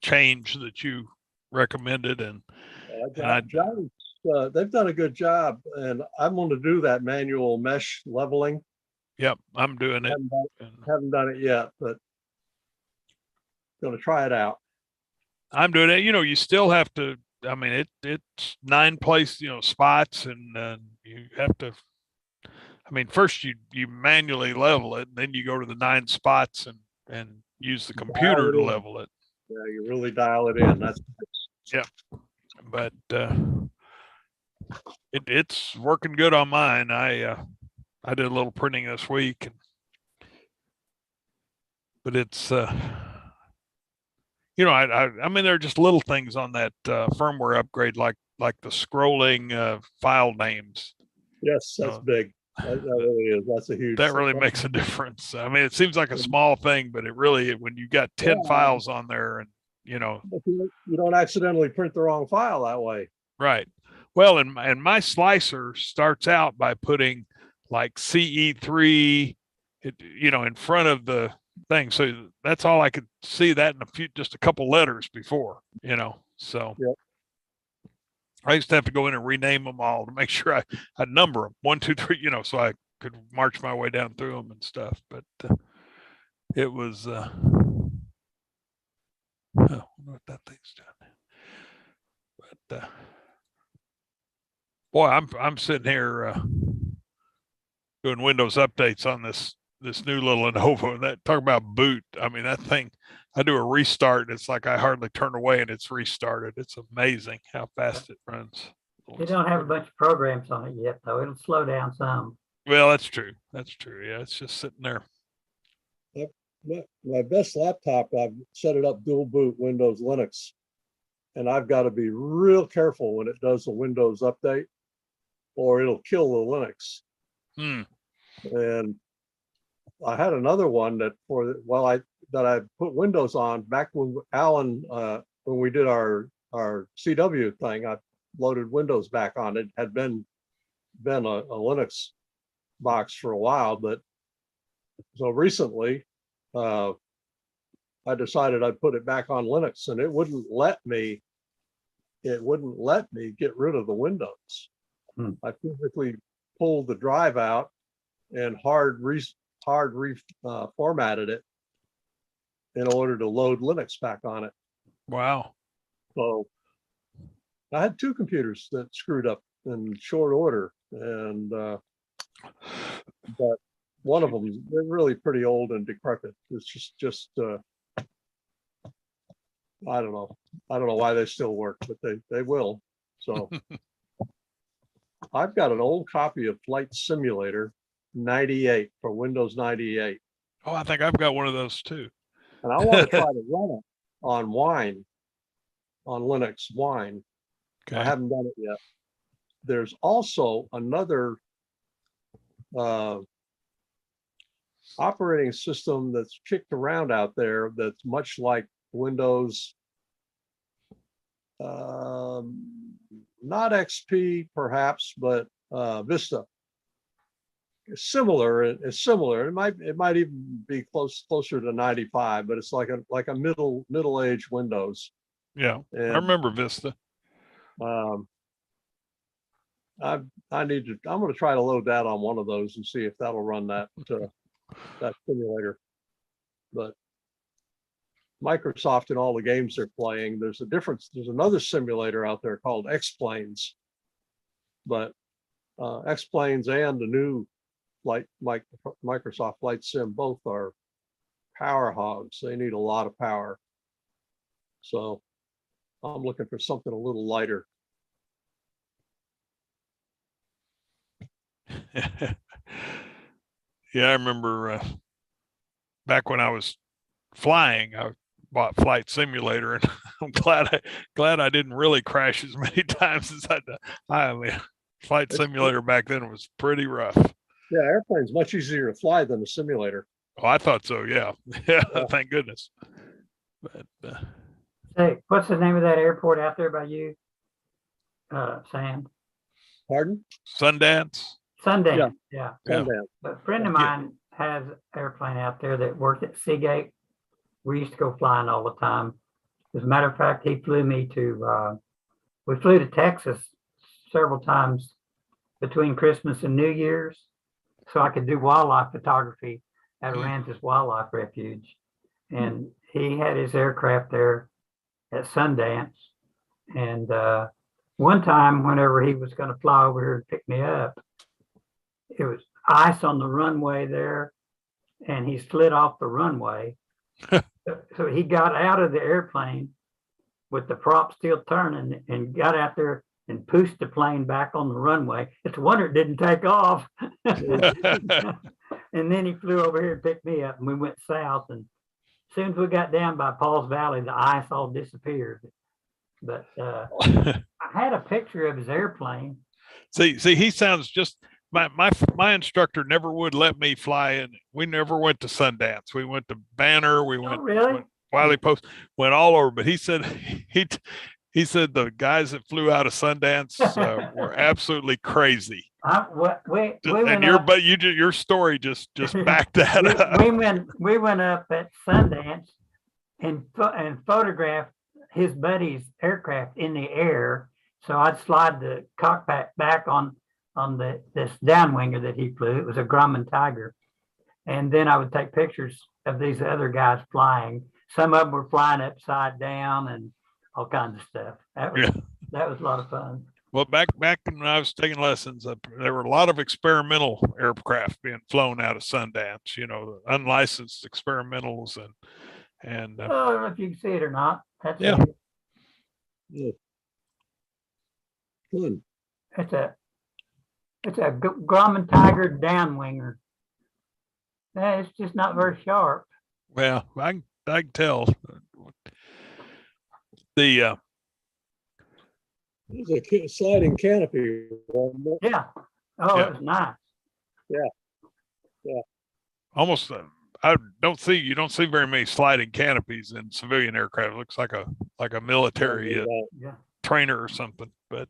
change that you recommended, and they've done a good job, and I'm going to do that manual mesh leveling. yep, I'm doing it. Haven't done it yet, but going to try it out. I'm doing it. You know, you still have to. I mean, it's 9 spots, and you have to. I mean, first you manually level it, and then you go to the 9 spots and use the computer to level it. Yeah, you really dial it in. That's Yep. But it's working good on mine. I did a little printing this week, but it's I mean, there are just little things on that firmware upgrade, like the scrolling file names. yes, that's big. That really is. That's a huge. That really makes a difference. I mean, it seems like a small thing, but it really, when you got 10 files on there, and you don't accidentally print the wrong file that way. right. Well, and my slicer starts out by putting like CE3, in front of the thing. So that's all I could see that in just a couple letters before, so. Yep. I used to have to go in and rename them all to make sure I number them 1, 2, 3, so I could march my way down through them and stuff. But it was, I wonder what that thing's doing. But boy, I'm sitting here doing Windows updates on this new little Lenovo, and that talk about boot. I mean, that thing, I do a restart, and it's like I hardly turn away and it's restarted. It's amazing how fast it runs. They don't have a bunch of programs on it yet, though. It'll slow down some. Well, that's true. That's true. Yeah, it's just sitting there. My best laptop, I've set it up dual boot Windows Linux, and I've got to be real careful when it does the Windows update, or it'll kill the Linux. And I had another one that I put Windows on back when Alan, when we did our CW thing, I loaded Windows back on. It had been a Linux box for a while, but so recently, I decided I'd put it back on Linux, and it wouldn't let me get rid of the Windows. I physically pulled the drive out and formatted it in order to load Linux back on it. Wow. So I had two computers that screwed up in short order, and but one of them, they're really pretty old and decrepit. It's just I don't know why they still work, but they will. So I've got an old copy of Flight Simulator 98 for Windows 98, Oh, I think I've got one of those too. and I want to try to run it on Linux Wine. I Okay. haven't done it yet. There's also another operating system that's kicked around out there that's much like Windows, not XP perhaps, but Vista. It's similar. It's similar. It might even be closer to 95, but it's like a middle-aged Windows. Yeah. I And remember Vista. I'm going to try to load that on one of those and see if that'll run that simulator. But Microsoft and all the games they're playing, there's a difference. There's another simulator out there called X-Planes, but X-Planes and the new Microsoft Flight Sim both are power hogs. They need a lot of power. So I'm looking for something a little lighter. Yeah, I remember back when I was flying, I bought Flight Simulator, and I'm glad I didn't really crash as many times as I did. I mean, Flight Simulator back then was pretty rough. Yeah, airplane's much easier to fly than a simulator. Oh, I thought so. Yeah. Yeah. Thank goodness. But Hey, what's the name of that airport out there by you? Sam? Pardon? Sundance. Sundance, yeah. Yeah. Sundance. A friend of Yeah. mine has an airplane out there that worked at Seagate. We used to go flying all the time. As a matter of fact, he flew me we flew to Texas several times between Christmas and New Year's, so I could do wildlife photography at Aransas Wildlife Refuge. And he had his aircraft there at Sundance. And one time, whenever he was going to fly over here and pick me up, it was ice on the runway there, and he slid off the runway. So he got out of the airplane with the prop still turning and got out there and pushed the plane back on the runway. It's a wonder it didn't take off. And then he flew over here and picked me up, and we went south. And as soon as we got down by Paul's Valley, the ice all disappeared. But I had a picture of his airplane. see, he sounds just my instructor never would let me fly in. We never went to Sundance. We went to Banner. We went, Really? Wiley Post, went all over. But he said he said the guys that flew out of Sundance were absolutely crazy. We And went your up, but your story just backed that up. we went up at Sundance and photographed his buddy's aircraft in the air. So I'd slide the cockpit back on this downwinger that he flew. It was a Grumman Tiger. And then I would take pictures of these other guys flying. Some of them were flying upside down and all kinds of stuff. That was a lot of fun. Well, back when I was taking lessons, there were a lot of experimental aircraft being flown out of Sundance. You know, unlicensed experimentals and I don't know if you can see it or not. That's Yeah. Yeah. Good. It's a Grumman Tiger downwinger. It's just not very sharp. well, I can tell the It's a sliding canopy. Yeah. Oh, Yeah. it was nice. almost you don't see very many sliding canopies in civilian aircraft. It looks like a military Yeah. trainer or something. But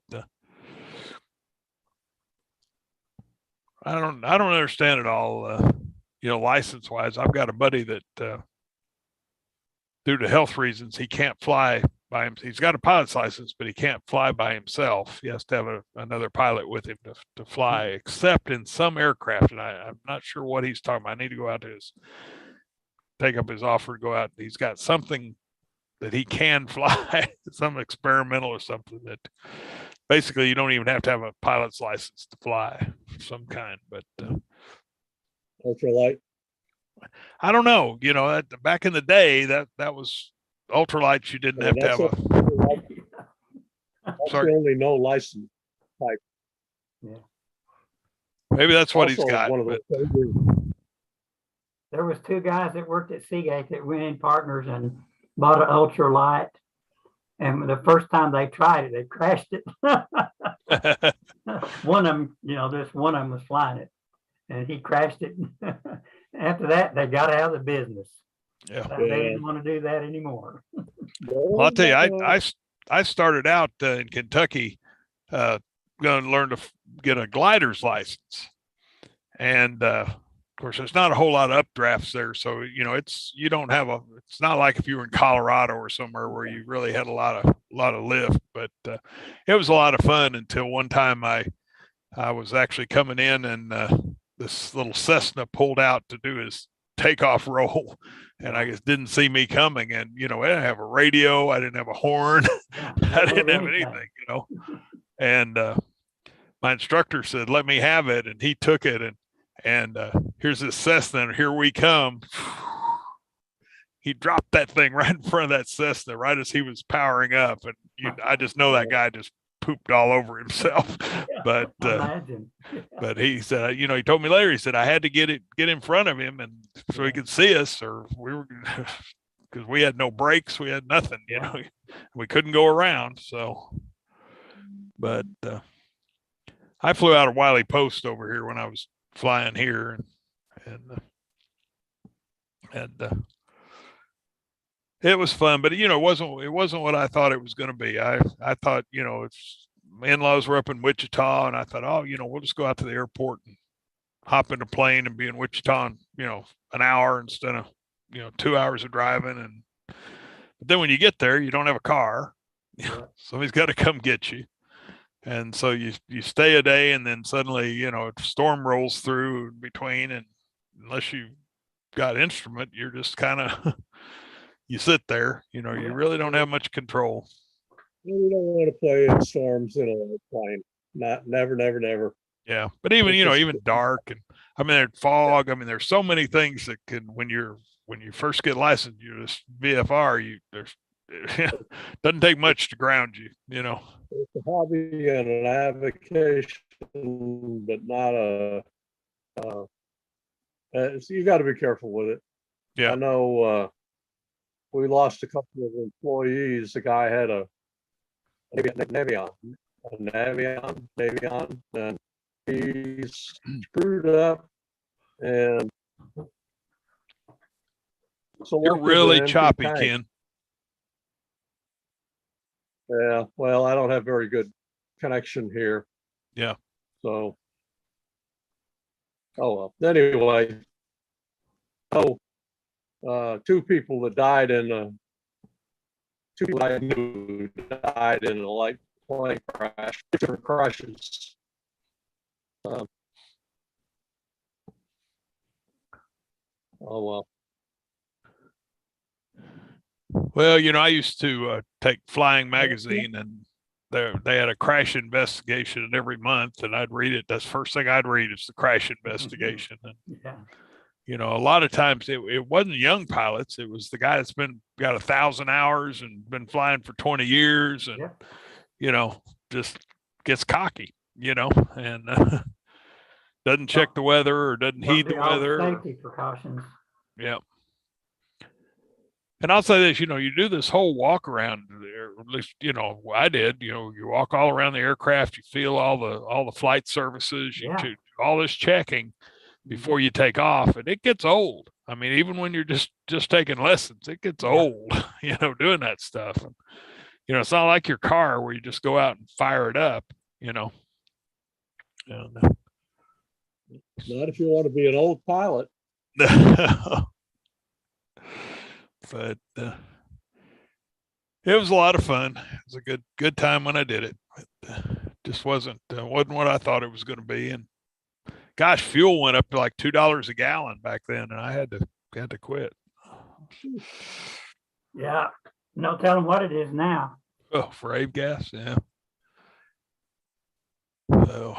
I don't understand it all. License wise, I've got a buddy that, due to health reasons, he can't fly by him. He's got a pilot's license, but he can't fly by himself. He has to have another pilot with him to fly, except in some aircraft. And I'm not sure what he's talking about. I need to go out to take up his offer to go out. He's got something that he can fly, some experimental or something that basically you don't even have to have a pilot's license to fly of some kind. But Ultralight. I don't know. Back in the day, that was ultralights. You didn't have to have That's sorry. the only no license. Maybe that's what Also, he's got. one of But those There was two guys that worked at Seagate that went in partners and bought an ultralight. And the first time they tried it, they crashed it. One of them, just one of them was flying it, and he crashed it. After that, they got out of the business. yeah. They didn't want to do that anymore. Well, I'll tell you, I started out in Kentucky, going to learn to get a glider's license, and of course, there's not a whole lot of updrafts there, so it's not like if you were in Colorado or somewhere where you really had a lot of lift, but it was a lot of fun until one time I was actually coming in and this little Cessna pulled out to do his takeoff roll, and I just didn't see me coming, and I didn't have a radio, I didn't have a horn, I didn't have anything, and my instructor said, "Let me have it," and he took it, and here's this Cessna, and here we come. He dropped that thing right in front of that Cessna right as he was powering up, and I just know that guy just pooped all over himself. But but he said, he told me later, he said I had to get in front of him and so he could see us, or we were because we had no brakes, we had nothing, we couldn't go around. So, but I flew out of Wiley Post over here when I was flying here, and it was fun, but it wasn't what I thought it was going to be. I thought, if my in-laws were up in Wichita, and I thought, oh, we'll just go out to the airport and hop in a plane and be in Wichita in, an hour instead of, 2 hours of driving. But then when you get there, you don't have a car. Somebody's got to come get you. And so you stay a day, and then suddenly, a storm rolls through in between, and unless you got instrument, you're just kind of, you sit there, you really don't have much control. You don't want to play in storms in a plane. Never. Yeah. But even, even dark, and there's fog. There's so many things that can, when you first get licensed, you're just VFR, doesn't take much to ground you, It's a hobby and an avocation, but not so you got to be careful with it. Yeah. I know we lost a couple of employees. The guy had a Navion, and he screwed up, and You're really choppy, Ken. Yeah, well, I don't have very good connection here. Yeah. So, oh well. Anyway, two people that died two people I knew died in a light plane crash, different crashes. Oh well. Well, I used to take Flying Magazine, and they had a crash investigation every month, and I'd read it. That's the first thing I'd read is the crash investigation. And, a lot of times it wasn't young pilots. It was the guy that's got 1,000 hours and been flying for 20 years and, just gets cocky, and doesn't check the weather or doesn't heed the weather. Safety precautions. Yeah. And I'll say this, you do this whole walk around there, at least, I did, you walk all around the aircraft, you feel all the flight services, you do all this checking before you take off, and it gets old. Even when you're just taking lessons, it gets old, doing that stuff. And, it's not like your car where you just go out and fire it up, And, Not if you want to be an old pilot. But it was a lot of fun. It was a good time when I did it. Just wasn't what I thought it was going to be. And gosh, fuel went up to like $2 a gallon back then, and I had to quit. Yeah, no telling what it is now. Oh, for Abe gas, yeah. So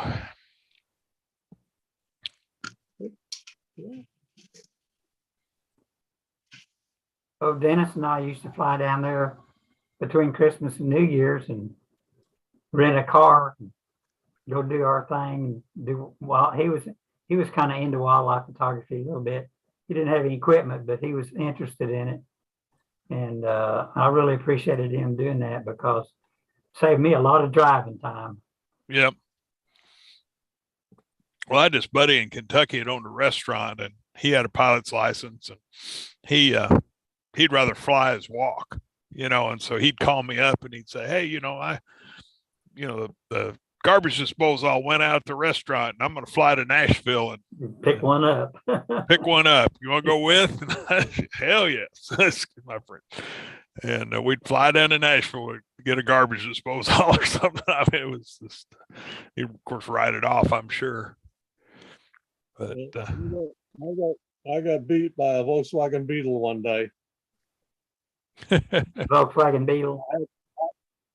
Oh, Dennis and I used to fly down there between Christmas and New Year's and rent a car, and go do our thing. He was kind of into wildlife photography a little bit. He didn't have any equipment, but he was interested in it. And I really appreciated him doing that because it saved me a lot of driving time. yep. Well, I had this buddy in Kentucky that owned a restaurant, and he had a pilot's license, and he'd rather fly as walk, and so he'd call me up and he'd say, hey, the garbage disposal went out at the restaurant, and I'm going to fly to Nashville and Pick one up. pick one up. You want to go with? Hell yes, my friend. And we'd fly down to Nashville to get a garbage disposal or something. I mean, it was just, he'd of course write it off, I'm sure. But I got beat by a Volkswagen Beetle one day. Volkswagen Beetle.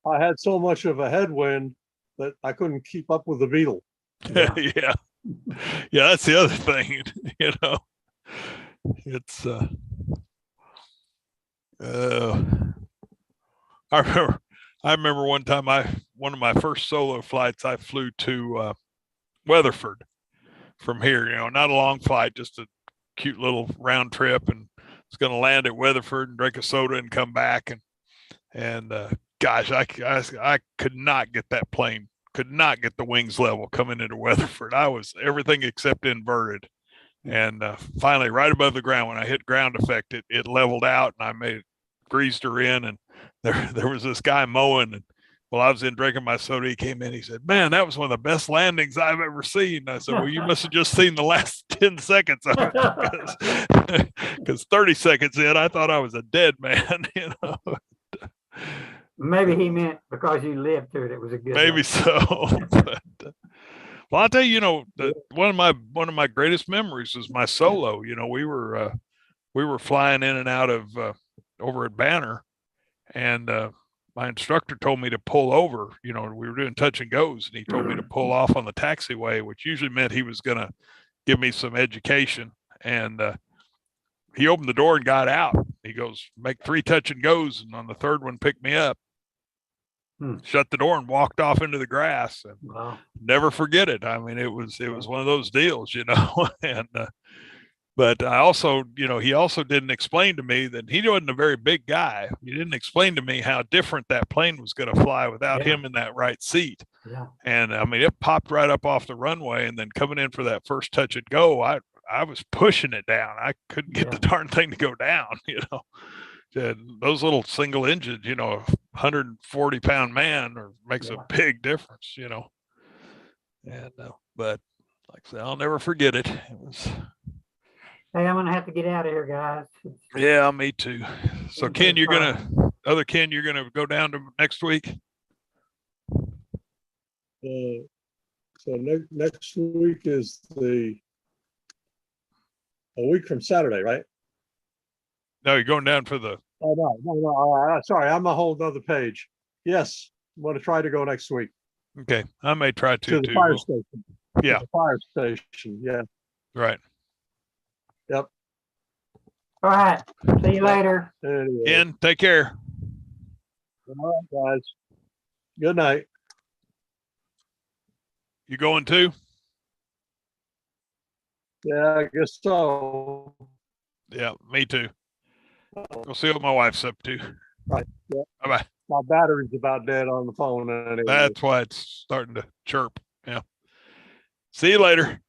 I had so much of a headwind that I couldn't keep up with the Beetle. Yeah. yeah, that's the other thing. It's I remember one time one of my first solo flights, I flew to Weatherford from here, not a long flight, just a cute little round trip, and was going to land at Weatherford and drink a soda and come back. And gosh, I could not get that plane, could not get the wings level coming into Weatherford. I was everything except inverted. And finally, right above the ground, when I hit ground effect, it leveled out, and I greased her in. And there was this guy mowing, and while I was in drinking my soda, he came in. He said, "Man, that was one of the best landings I've ever seen." I said, "Well, you must have just seen the last 10 seconds of it, because 30 seconds in, I thought I was a dead man." Maybe he meant because you lived through it, it was a good Maybe one. so. But, well, I'll tell you, one of my greatest memories is my solo. We were flying in and out of over at Banner, and my instructor told me to pull over. We were doing touch and goes, and he told me to pull off on the taxiway, which usually meant he was going to give me some education. And he opened the door and got out. He goes, "Make 3 touch and goes," and on the third one, pick me up. Shut the door and walked off into the grass. And Wow. never forget it. I mean, it was one of those deals, and but I also, he also didn't explain to me that he wasn't a very big guy. He didn't explain to me how different that plane was going to fly without him in that right seat. Yeah. And I mean, it popped right up off the runway, and then coming in for that first touch and go, I was pushing it down. I couldn't get the darn thing to go down, And those little single engines, 140-pound man makes a big difference, And but like I said, I'll never forget it. It was. Hey, I'm gonna have to get out of here, guys. Yeah, me too. So Ken, you're gonna go down to next week. So next week is a week from Saturday, right? No, you're going down for the. Oh no. Sorry, I'm a whole other page. Yes, I'm going to try to go next week. Okay, I may try to the too. fire station. Yeah, the fire station. Yeah. right. Yep. All right. See you later. Anyway. Ken, take care. All right, guys. Good night. You going too? Yeah, I guess so. Yeah, me too. We'll see what my wife's up to. Right. Yeah. Bye-bye. My battery's about dead on the phone anyway. That's why it's starting to chirp. Yeah. See you later.